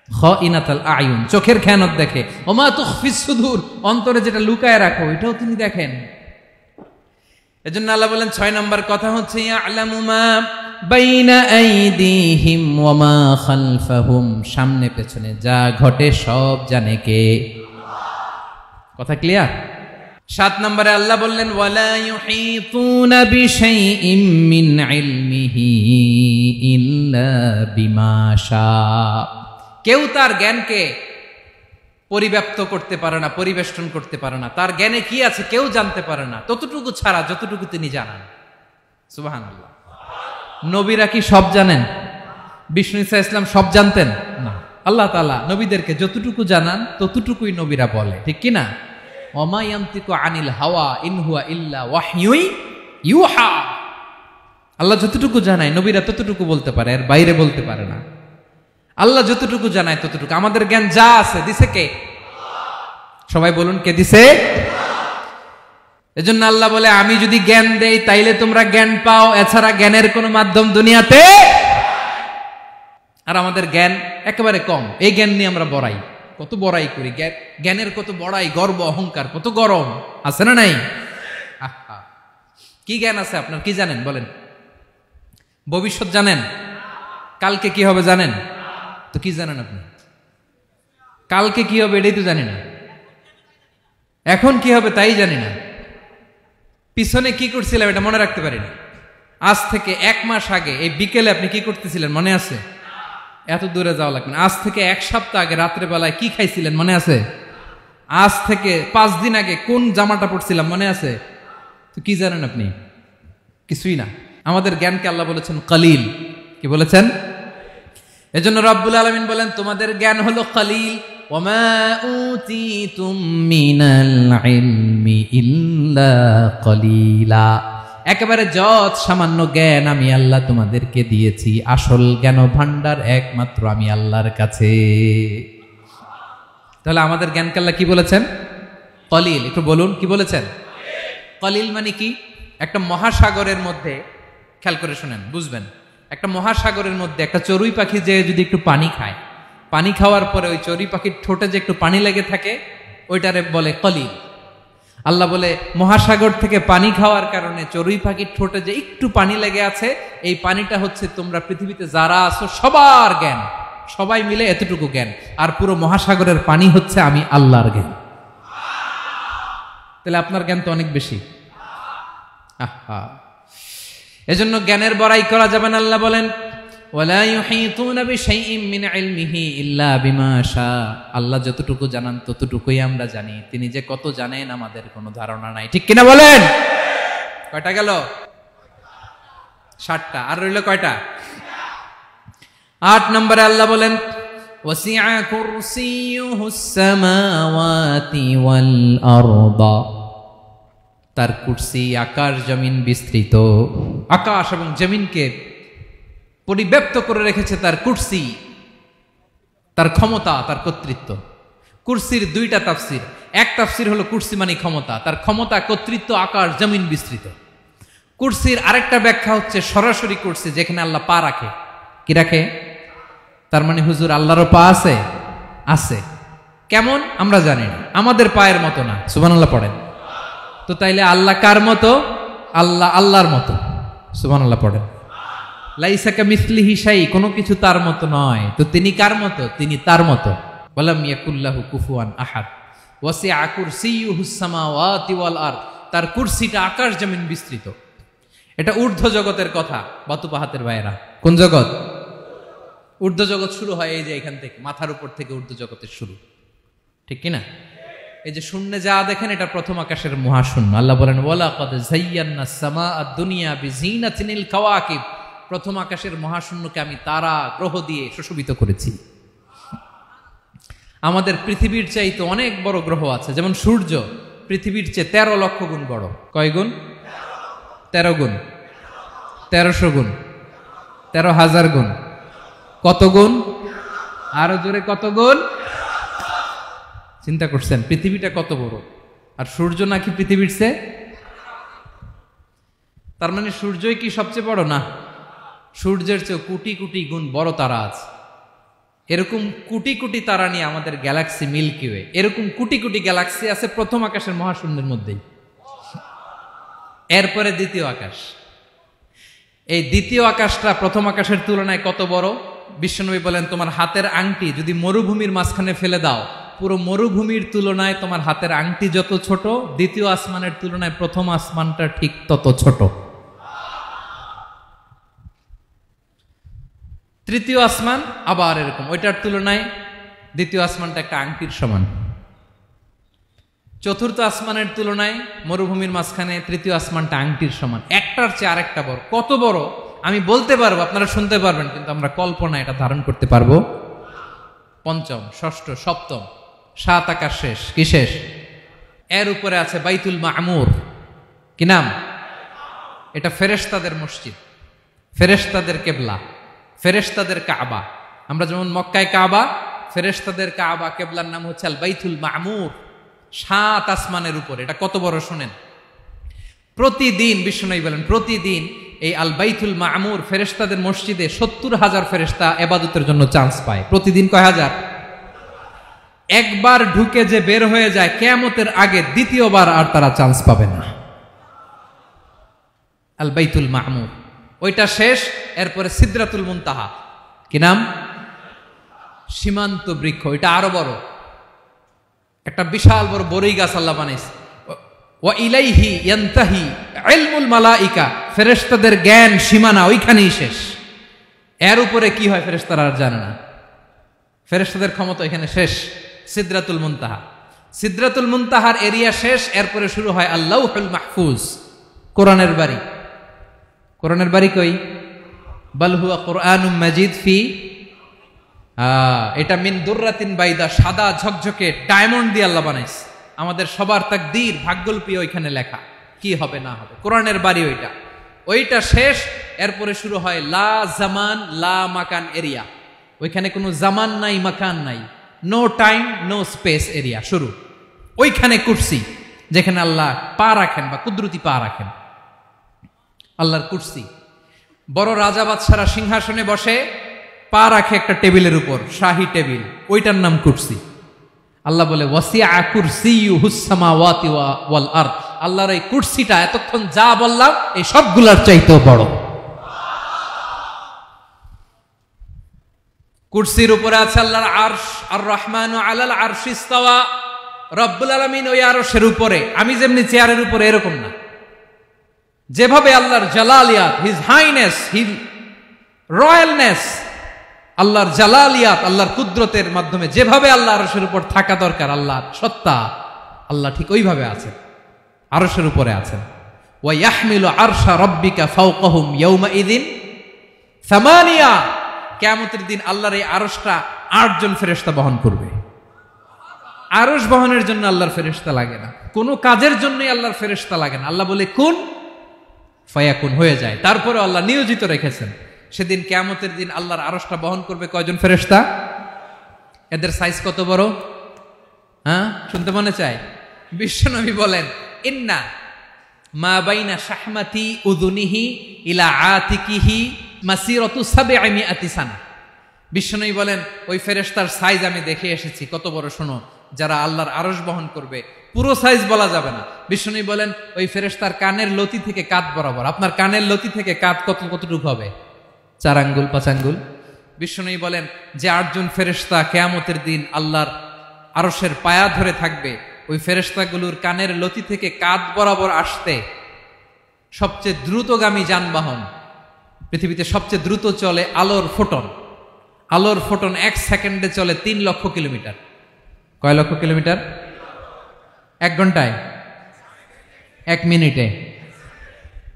খাইনাতাল আয়ুন, চোখের খেয়ানত দেখে। ওয়া মা তুখফিস সুদূর, অন্তরে যেটা লুকায় রাখো ওইটাও তিনি দেখেন। এজন্য আল্লাহ বলেন 6 নাম্বার কথা হচ্ছে ইয়ালামু মা বাইনা আইদিহিম ওয়া মা খালফাহুম, সামনে পেছনে যা ঘটে সব জানে কে? কথা ক্লিয়ার? 7 নম্বরে আল্লাহ বললেন ওয়ালা ইউহিতুনা বিশাইইম মিন ইলমিহি ইল্লা বিমা শা। কেউ তার জ্ঞানকে পরিব্যাপ্ত করতে পারে না, পরিবেষ্টন করতে পারে না। তার জ্ঞানে কি আছে কেউ জানতে পারে না, ততটুকু ছাড়া যতটুকু তিনি জানান। সুবহানাল্লাহ। নবীরা কি সব জানেন? বিষ্ণু ঈসা ইসলাম সব জানতেন না। আল্লাহ তাআলা নবীদেরকে যতটুকু জানান ততটুকুই নবীরা বলে, ঠিক কি না? ওমা ইয়ানতিকু আনিল হাওয়া ইন হুয়া ইল্লা ওয়াহয়ুই ইউহা। আল্লাহ যতটুকু জানায় নবীরা ততটুকু বলতে পারে, এর বাইরে বলতে পারে না। আল্লাহ যতটুকু জানায় ততটুকু। আমাদের জ্ঞান যা আছে দিছে কে? সবাই বলুন, কে দিছে? এজন্য আল্লাহ বলে, আমি যদি জ্ঞান দেই তাইলে তোমরা জ্ঞান পাও, এছাড়া জ্ঞানের কোনো মাধ্যম দুনিয়াতে। আর আমাদের জ্ঞান একেবারে কম। এই জ্ঞান নিয়ে আমরা বড়াই, কত বড়াই করি। জ্ঞানের কত বড়াই, গর্ব অহংকার, কত গরম আছে না নাই? আহা, কি জ্ঞান আছে আপনার? কি জানেন বলেন? ভবিষ্যৎ জানেন? কালকে কি হবে জানেন? তো কি জানেন আপনি? কালকে কি হবে এটাই তো জানি না। এখন কি হবে তাই জানি না। পিছনে কি করছিলাম এটা মনে রাখতে পারি না। আজ থেকে 1 মাস আগে এই বিকেলে আপনি কি করতেছিলেন মনে আছে? এত দূরে যাওয়া লাগবে না। আজ থেকে 1 সপ্তাহ আগে রাত্রে বেলায় কি খাইছিলেন মনে আছে? আজ থেকে 5 দিন আগে কোন জামাটা পরছিলাম মনে আছে? তো কি জানেন আপনি? কিছুই না। আমাদের জ্ঞানকে আল্লাহ বলেছেন কলিল। কি বলেছেন? এজন্য রব্বুল আলামিন বলেন, তোমাদের জ্ঞান হলো কলিল। ওমা উতিতুম মিনাল ইলমি ইল্লা কলিলা। একেবারে যত সামান্য জ্ঞান আমি আল্লাহ তোমাদেরকে দিয়েছি। আসল জ্ঞান ভান্ডার একমাত্র আমি আল্লাহর কাছে। তাহলে আমাদের জ্ঞানকে আল্লাহ কি বলেছেন? কলিল। একটু বলুন, কি বলেছেন? কলিল মানে কি? একটা মহাসাগরের মধ্যে, খেয়াল করে শুনেন বুঝবেন, একটা মহাসাগরের মধ্যে একটা চড়ুই পাখি যে যদি একটু পানি খায়, পানি খাওয়ার পরে ওই চড়ুই পাখির ঠোঁটে যে একটু পানি লেগে থাকে, ওইটারে বলে কলিল। আল্লাহ বলে, মহাসাগর থেকে পানি খাওয়ার কারণে চড়ুই পাখির ঠোঁটে যে একটু পানি লেগে আছে, এই পানিটা হচ্ছে তোমরা পৃথিবীতে যারা আছো সবার জ্ঞান। সবাই মিলে এতটুকু জ্ঞান। আর পুরো মহাসাগরের পানি হচ্ছে আমি আল্লাহর জ্ঞান। তাহলে আপনার জ্ঞান তো অনেক বেশি। আহা, এজন্য জ্ঞানের বড়াই করা যাবে না। আল্লাহ বলেন, ওয়ালা ইউহিতুনা বিশাইইম মিন ইলমিহি ইল্লা বিমা শা। আল্লাহ যতটুকু জানান ততটুকুই আমরা জানি। তিনি যে কত জানেন আমাদের কোনো ধারণা নাই, ঠিক কিনা বলেন? কয়টা গেল? 7টা। আর রইল কয়টা? 8 নম্বরে আল্লাহ বলেন, ওয়াসিআ কুরসিয়ুহুস সামাওয়াতি ওয়াল আরদা। তার কুরসি আকাশ জমিন বিস্তৃত। আকাশ এবং জমিনকে পরিব্যাপ্ত করে রেখেছে তার কুরসি, তার ক্ষমতা, তার কর্তৃত্ব। কুরসির 2টা তাফসির। এক তাফসির হলো কুরসি মানে ক্ষমতা, তার ক্ষমতা, কর্তৃত্ব, আকাশ জমিন বিস্তৃত। কুরসির আরেকটা ব্যাখ্যা হচ্ছে সরাসরি কুরসি, যেখানে আল্লাহ পা রাখে। কি রাখে? তার মানে হুজুর আল্লাহরও পা আছে? আছে। কেমন আমরা জানি না, আমাদের পায়ের মতো না। সুবহানাল্লাহ পড়েন তো। তাইলে আল্লাহ কার মতো? আল্লাহ আল্লাহর মতো। সুবহানাল্লাহ পড়েন। লাইসা কামিসলিহি শাই, কোনো কিছু তার মতো নয়। তো তিনি কার মতো? তিনি তার মতো। ওয়ালাম ইয়াকুল্লাহু কুফুয়ান আহাদ। ওয়াসিআ কুরসিয়ুহুস সামাওয়াতি ওয়াল আরদ। তার কুরসিটা আকাশ জমিন বিস্তৃত। এটা ঊর্ধ্ব জগতের কথা বাতুপাহাতের ভাইয়েরা। কোন জগৎ? ঊর্ধ্ব জগৎ শুরু হয় এই যে এখান থেকে, মাথার উপর থেকে ঊর্ধ্ব জগতের শুরু, ঠিক কিনা? এই যে শূন্যে যা দেখেন এটা প্রথম আকাশের মহাশূন্য। আল্লাহ বলেন, ওয়ালাকাদ যায়্যানাস সামাআদ দুনিয়া বিজিনাতিল কাওয়াকিব। প্রথম আকাশের মহাশূন্যকে আমি তারা গ্রহ দিয়ে সুশোভিত করেছি। আমাদের পৃথিবীর চাইতে অনেক বড় গ্রহ আছে, যেমন সূর্য পৃথিবীর চেয়ে 13 লক্ষ গুণ বড়। কয় গুণ? 13 গুণ। 1300 গুণ। 13,000 গুণ। কত গুণ? আরো জোরে কত গুণ? চিন্তা করছেন পৃথিবীটা কত বড়, আর সূর্য নাকি পৃথিবীর চেয়ে? তার মানে সূর্যই কি সবচেয়ে বড়? না, সূর্যের চেয়ে কোটি কোটি গুণ বড় তারা আছে। এরকম কোটি কোটি তারা নিয়ে আমাদের গ্যালাক্সি মিল্কি ওয়ে। এরকম কোটি কোটি গ্যালাক্সি আছে প্রথম আকাশের মহাশূন্যের মধ্যেই। এরপরে দ্বিতীয় আকাশ। এই দ্বিতীয় আকাশটা প্রথম আকাশের তুলনায় কত বড়? বিশ্বনবী বলেন, তোমার হাতের আংটি যদি মরুভূমির মাঝখানে ফেলে দাও, পুরো মরুভূমির তুলনায় তোমার হাতের আংটি যত ছোট, দ্বিতীয় আসমানের তুলনায় প্রথম আসমানটা ঠিক তত ছোট। তৃতীয় আসমান আবার এরকম, ওইটার তুলনায় দ্বিতীয় আসমানটা একটা আংটির সমান। চতুর্থ আসমানের তুলনায় মরুভূমির মাঝখানে তৃতীয় আসমানটা আংটির সমান, একটার চেয়ে আরেকটা বড়। কত বড় আমি বলতে পারবো, আপনারা শুনতে পারবেন, কিন্তু আমরা কল্পনা এটা ধারণ করতে পারবো। পঞ্চম, ষষ্ঠ, সপ্তম, 7 আকাশ শেষ, কি শেষ? এর উপরে আছে বাইতুল মামুর। কি নাম? এটা ফেরেশতাদের মসজিদ, ফেরেশতাদের কেবলা, ফেরেশতাদের কাবা। আমরা যেমন মক্কায় কাবা, ফেরেশতাদের কাবা কেবলার নাম হচ্ছে আল বাইতুল মামুর। 7 আসমানের উপরে। এটা কত বড় শুনেন। প্রতিদিন বিশ্বনবী বলেন, প্রতিদিন এই আল বাইতুল মামুর ফেরেশতাদের মসজিদে 70,000 ফেরেশতা ইবাদতের জন্য চান্স পায়। প্রতিদিন কয় হাজার? একবার ঢুকে যে বের হয়ে যায় কিয়ামতের আগে দ্বিতীয়বার আর তারা চান্স পাবে না। আল বাইতুল মামুর ওইটা শেষ। এরপরে সিদরাতুল মুনতাহা, কি নাম? সীমান্ত বৃক্ষ। এটা আরো বড়, একটা বিশাল বড় বড়ই গাছ আল্লাহ বানাইছে। ওয়া ইলাইহি ইয়ানতাহি ইলমুল মালাইকা, ফেরেশতাদের জ্ঞান সীমানা ওইখানেই শেষ। এর উপরে কি হয় ফেরেশতারা আর জানে না। ফেরেশতাদের ক্ষমতা এখানে শেষ। সিদরাতুল মুনতাহা, সিদরাতুল মুনতাহার এরিয়া শেষ। এরপরে শুরু হয় আল্লাহুল মাহফুজ, কোরআনের বাড়ি। কোরআনের বাড়ি কই? বাল হুয়া কুরআনুম মাজিদ ফি, এটা মিন দুররাতিন বাইদা, সাদা ঝকঝকে ডায়মন্ড দিয়ে আল্লাহ বানাইছে। আমাদের সবার তাকদীর, ভাগ্যলিপি ওইখানে লেখা, কি হবে না হবে। কোরআনের বাড়ি ওইটা, ওইটা শেষ। এরপরে শুরু হয় লা জামান লা মাকান এরিয়া। ওইখানে কোনো জামান নাই, মাকান নাই, no time no space area শুরু। ওইখানে কুরসি, যেখানে আল্লাহ পা রাখেন বা কুদরতি পা রাখেন, আল্লাহর কুরসি। বড় রাজা বাদশারা সিংহাসনে বসে পা রাখে একটা টেবিলের উপর, শাহী টেবিল, ওইটার নাম কুরসি। আল্লাহ বলে ওয়াসিআ কুরসিয়ুহুস সামাওয়াতি ওয়াল আরদ। আল্লাহর এই কুরসিটা এতক্ষণ যা বললাম এই সবগুলার চাইতেও বড়। কুরসির উপরে আছে আল্লাহর আরশ। আর রহমানু আলাল আরশি ইস্তাওয়া, রব্বুল আলামিন ওই আরশের উপরে। আমি যেমনি চেয়ারের উপরে এরকম না, যেভাবে আল্লাহর জালালিয়াত, হিজ হাইনেস, হিজ রয়্যালনেস, আল্লাহর জালালিয়াত, আল্লাহর কুদরতের মাধ্যমে যেভাবে আল্লাহ আরশের উপর থাকা দরকার, আল্লাহর সত্তা, আল্লাহ ঠিক ওইভাবে আছেন, আরশের উপরে আছেন। ওয়া ইয়াহমিলু আরশা রাব্বিকা ফাওকাহুম ইয়াউমাইযিন সামানিয়া। কিয়ামতের দিন আল্লাহর এই আরশটা 8 জন ফেরেশতা বহন করবে। আরশ বহনের জন্য আল্লাহর ফেরেশতা লাগে না, কোনো কাজের জন্যই আল্লাহর ফেরেশতা লাগে না। আল্লাহ বলে কুন ফায়াকুন, হয়ে যায়। তারপরে আল্লাহ নিয়োজিত রেখেছেন। সেদিন কিয়ামতের দিন আল্লাহর আরশটা বহন করবে কয়জন ফেরেশতা? এদের সাইজ কত বড়? হ্যাঁ, শুনতে মনে চায়? বিশ্বনবী বলেন ইন্না মা বাইনা শাহমাতি উযুনিহি ইলা আতিকিহি মাসিরাতু 700 সানা। বিশ্বনবী বলেন ওই ফেরেশতার সাইজ আমি দেখে এসেছি। কত বড় শোনো, যারা আল্লাহর আরশ বহন করবে, পুরো সাইজ বলা যাবে না। বিশ্বনবী বলেন ওই ফেরেশতার কানের লতি থেকে কাঁধ বরাবর। আপনার কানের লতি থেকে কাঁধ কতটুকু হবে? 4 আঙ্গুল 5 আঙ্গুল। বিশ্বনবী বলেন যে 8 জন ফেরেশতা কিয়ামতের দিন আল্লাহর আরশের পায়া ধরে থাকবে, ওই ফেরেশতাগুলোর কানের লতি থেকে কাঁধ বরাবর আসতে সবচেয়ে দ্রুতগামী যানবাহন, পৃথিবীতে সবচেয়ে দ্রুত চলে আলোর ফোটন। আলোর ফোটন 1 সেকেন্ডে চলে 3 লক্ষ কিলোমিটার। কয় লক্ষ কিলোমিটার? 1 ঘন্টায়? 1 মিনিটে?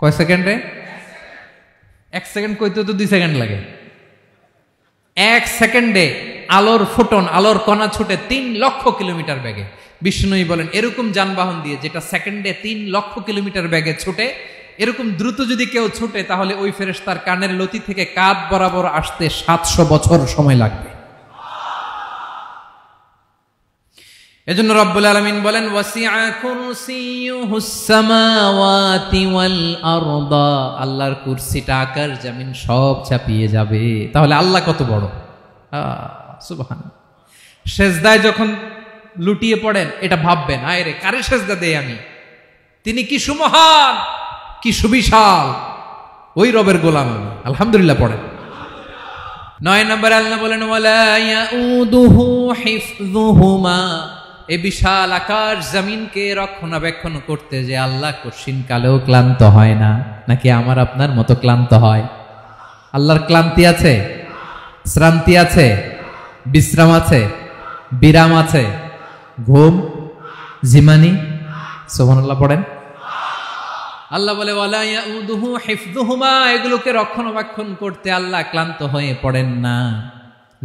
কয় সেকেন্ডে? 1 সেকেন্ড কইতে তো 2 সেকেন্ড লাগে। 1 সেকেন্ডে আলোর ফোটন, আলোর কণা ছুটে 3 লক্ষ কিলোমিটার বেগে। বিষ্ণুই বলেন এরকম যানবাহন দিয়ে, যেটা সেকেন্ডে 3 লক্ষ কিলোমিটার বেগে ছুটে, এরকম দ্রুত যদি কেউ ছুটে, তাহলে ওই ফেরেশতার কানের লতি থেকে কাঁধ বরাবর আসতে 700 বছর সময় লাগবে। এজন্য রব্বুল আলামিন বলেন ওয়াসিআ কুরসিয়ুহুস সামাওয়াতি ওয়াল আরদা। আল্লাহর কুরসিটা আকাশ জমিন সব চাপিয়ে যাবে। তাহলে আল্লাহ কত বড়! সুবহানাল্লাহ। সেজদায় যখন লুটিয়ে পড়েন এটা ভাববেন, আয় রে কারে সেজদা দেই আমি, তিনি কি সুমহান, কি সুবিশাল, ওই রবের গোলাম আমি। আলহামদুলিল্লাহ পড়েন। 9 নম্বরে আল্লাহ বলেন ওয়ালা ইয়াউদুহু হিফযুহুমা। এই বিশাল আকাশ জমিনকে রক্ষণাবেক্ষণ করতে যে আল্লাহ কঠিন কালেও ক্লান্ত হয় না। নাকি আমার আপনার মতো ক্লান্ত হয়? আল্লাহর ক্লান্তি আছে? শ্রান্তি আছে, বিশ্রাম আছে, বিরাম আছে, ঘুম, জিমানি। সুবহানাল্লাহ পড়েন। আল্লাহ বলে ওয়ালা ইয়াউদুহু হিফযুহুমা, এগুলোকে রক্ষণাবেক্ষণ করতে আল্লাহ ক্লান্ত হয়ে পড়েন না।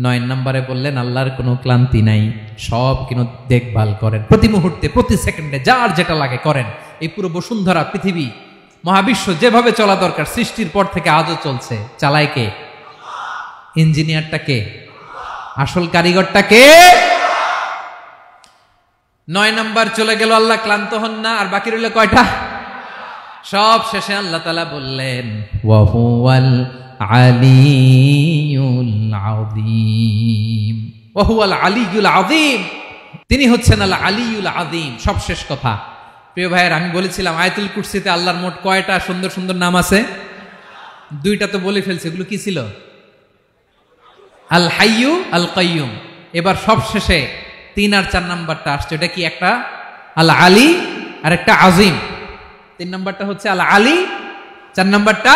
9 নম্বরে বললেন আল্লাহর কোনো ক্লান্তি নাই, সব কিন্তু দেখভাল করেন, প্রতি মুহূর্তে প্রতি সেকেন্ডে যার যেটা লাগে করেন। এই পুরো বসুন্ধরা, পৃথিবী, মহাবিশ্ব যেভাবে চলা দরকার সৃষ্টির পর থেকে আজও চলছে। চালায় কে? ইঞ্জিনিয়ারটা কে? আসল কারিগরটা কে? 9 নাম্বার চলে গেল, আল্লাহ ক্লান্ত হন না। আর বাকি রইল কয়টা? সব শেষে আল্লাহ তাআলা বললেন ওয়া হুয়াল আলিয়ুল আযীম, ওয়া হুয়াল আলিয়ুল আযীম, তিনি হচ্ছেন আল আলিয়ুল আযীম। সব শেষ কথা। প্রিয় ভাইয়ের, আমি বলেছিলাম আয়াতুল কুরসিতে আল্লাহর মোট কয়টা সুন্দর সুন্দর নাম আছে? 2টা তো বলে ফেলছে। এগুলো কি ছিল? আল হাইয়ু, আল কাইয়ুম। এবার সব শেষে 3 আর 4 নাম্বারটা আসছে। এটা কি? একটা আল আলী আর একটা আজিম। 3 নাম্বারটা হচ্ছে আল আলী, 4 নাম্বারটা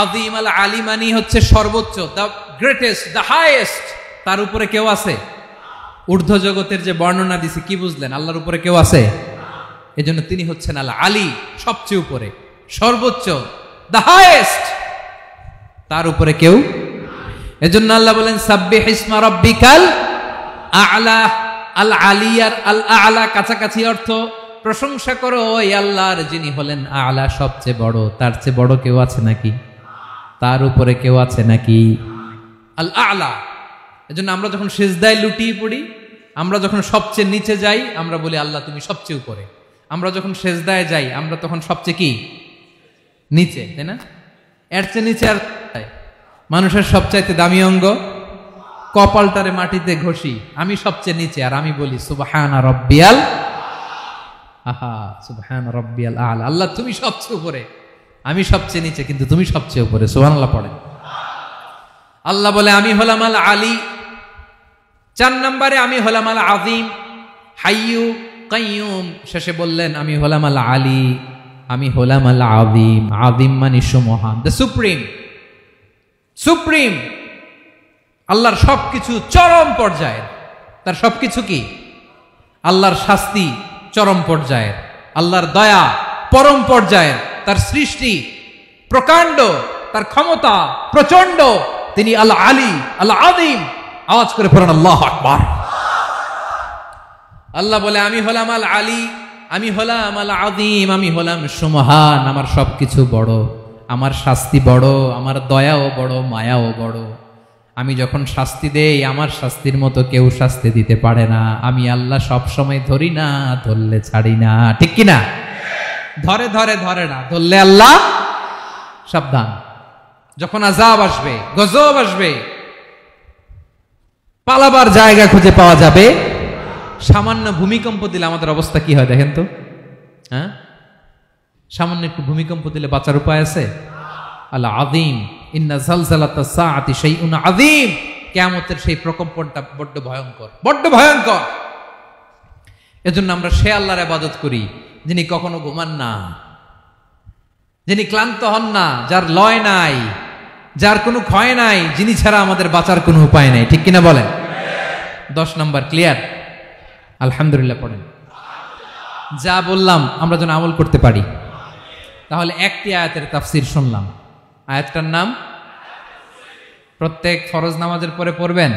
আজিম। আল আলী মানে হচ্ছে সর্বোচ্চ, দ্য গ্রেটেস্ট, দ্য হাইয়েস্ট। তার উপরে কেউ আছে? ঊর্ধ্ব জগতের যে বর্ণনা দিছে, কি বুঝলেন? আল্লাহর উপরে কেউ আছে? এজন্য তিনি হচ্ছেন আল আলী, সবচেয়ে উপরে, সর্বোচ্চ, দ্য হাইয়েস্ট। তার উপরে কেউ। এজন্য আল্লাহ বলেন সাব্বিহ ইসমা রাব্বিকাল আ'লা। আল আলিয়ার আল আ'লা কাছাকাছি অর্থ প্রশংসা করো ওই আল্লাহর যিনি হলেন আ'লা, সবচেয়ে বড়। তার চেয়ে বড় কেউ আছে নাকি? তার উপরে কেউ আছে নাকি? আল আ'লা। এজন্য আমরা যখন সিজদায় লুটিয়ে পড়ি, আমরা যখন সবচেয়ে নিচে যাই, আমরা বলি আল্লাহ তুমি সবচেয়ে উপরে। আমরা যখন সিজদায় যাই, আমরা তখন সবচেয়ে কি? নিচে, তাই না? এর চেয়ে নিচে আর মানুষের সবচাইতে দামি অঙ্গ কপালটারে মাটিতে ঘষি, আমি সবচেয়ে নিচে, আর আমি বলি সুবহানা রাব্বিয়াল আহা, সুবহানা রাব্বিয়াল আ'লা। আল্লাহ তুমি সবচেয়ে উপরে, আমি সবচেয়ে নিচে, কিন্তু তুমি সবচেয়ে উপরে। সুবহানাল্লাহ পড়েন। আল্লাহ বলে আমি হলাম আল আলী। 4 নম্বরে আমি হলাম আল আযীম, হাইয়ু কাইয়ুম। শেষে বললেন আমি হলাম আল আলী, আমি হলাম আল আযীম। আযীম মানে সুমহান, দ্য সুপ্রিম। সুপ্রিম। আল্লাহর সবকিছু চরম পর্যায়ের। তার সবকিছু কি? আল্লাহর শাস্তি চরম পর্যায়ের, আল্লাহর দয়া পরম পর্যায়ের, তার সৃষ্টি প্রকাণ্ড, তার ক্ষমতা প্রচন্ড। তিনি আল আলী, আল আযীম। আওয়াজ করে পড়েন আল্লাহু আকবার। আল্লাহ বলে আমি হলাম আল আলী, আমি হলাম আল আযীম, আমি হলাম সুমহান। আমার সবকিছু বড়, আমার শাস্তি বড়, আমার দয়াও বড়, মায়াও বড়। আমি যখন শাস্তি দেই, আমার শাস্তির মতো কেউ শাস্তি দিতে পারে না। আমি আল্লাহ সব সময় ধরি না, ধরলে ছাড়ি না। ঠিক কি না? ধরে ধরে ধরে না, ধরলে আল্লাহ সাবধান। যখন আযাব আসবে, গজব আসবে, পালাবার জায়গা খুঁজে পাওয়া যাবে। সামান্য ভূমিকম্প দিলে আমাদের অবস্থা কি হয় দেখেন তো? হ্যাঁ, সামান্য একটু ভূমিকম্প দিলে বাঁচার উপায় আছে? আল আযীম, ইন্না যালজালাতাস সাআতি শাইউন আযীম। কিয়ামতের সেই প্রকম্পনটা বড্ড ভয়ঙ্কর, বড্ড ভয়ঙ্কর। এজন্য আমরা সে আল্লাহর ইবাদত করি যিনি কখনো ঘুমান না, যিনি ক্লান্ত হন না, যার লয় নাই, যার কোনো ক্ষয় নাই, যিনি ছাড়া আমাদের বাঁচার কোনো উপায় নাই। ঠিক কিনা বলেন? 10 নম্বর ক্লিয়ার? আলহামদুলিল্লাহ পড়েন। যা বললাম আমরা যেন আমল করতে পারি। তাহলে একটি আয়াতের তাফসীর শুনলাম। আয়াতটার নাম প্রত্যেক ফরজ নামাজের পরে পড়বেন।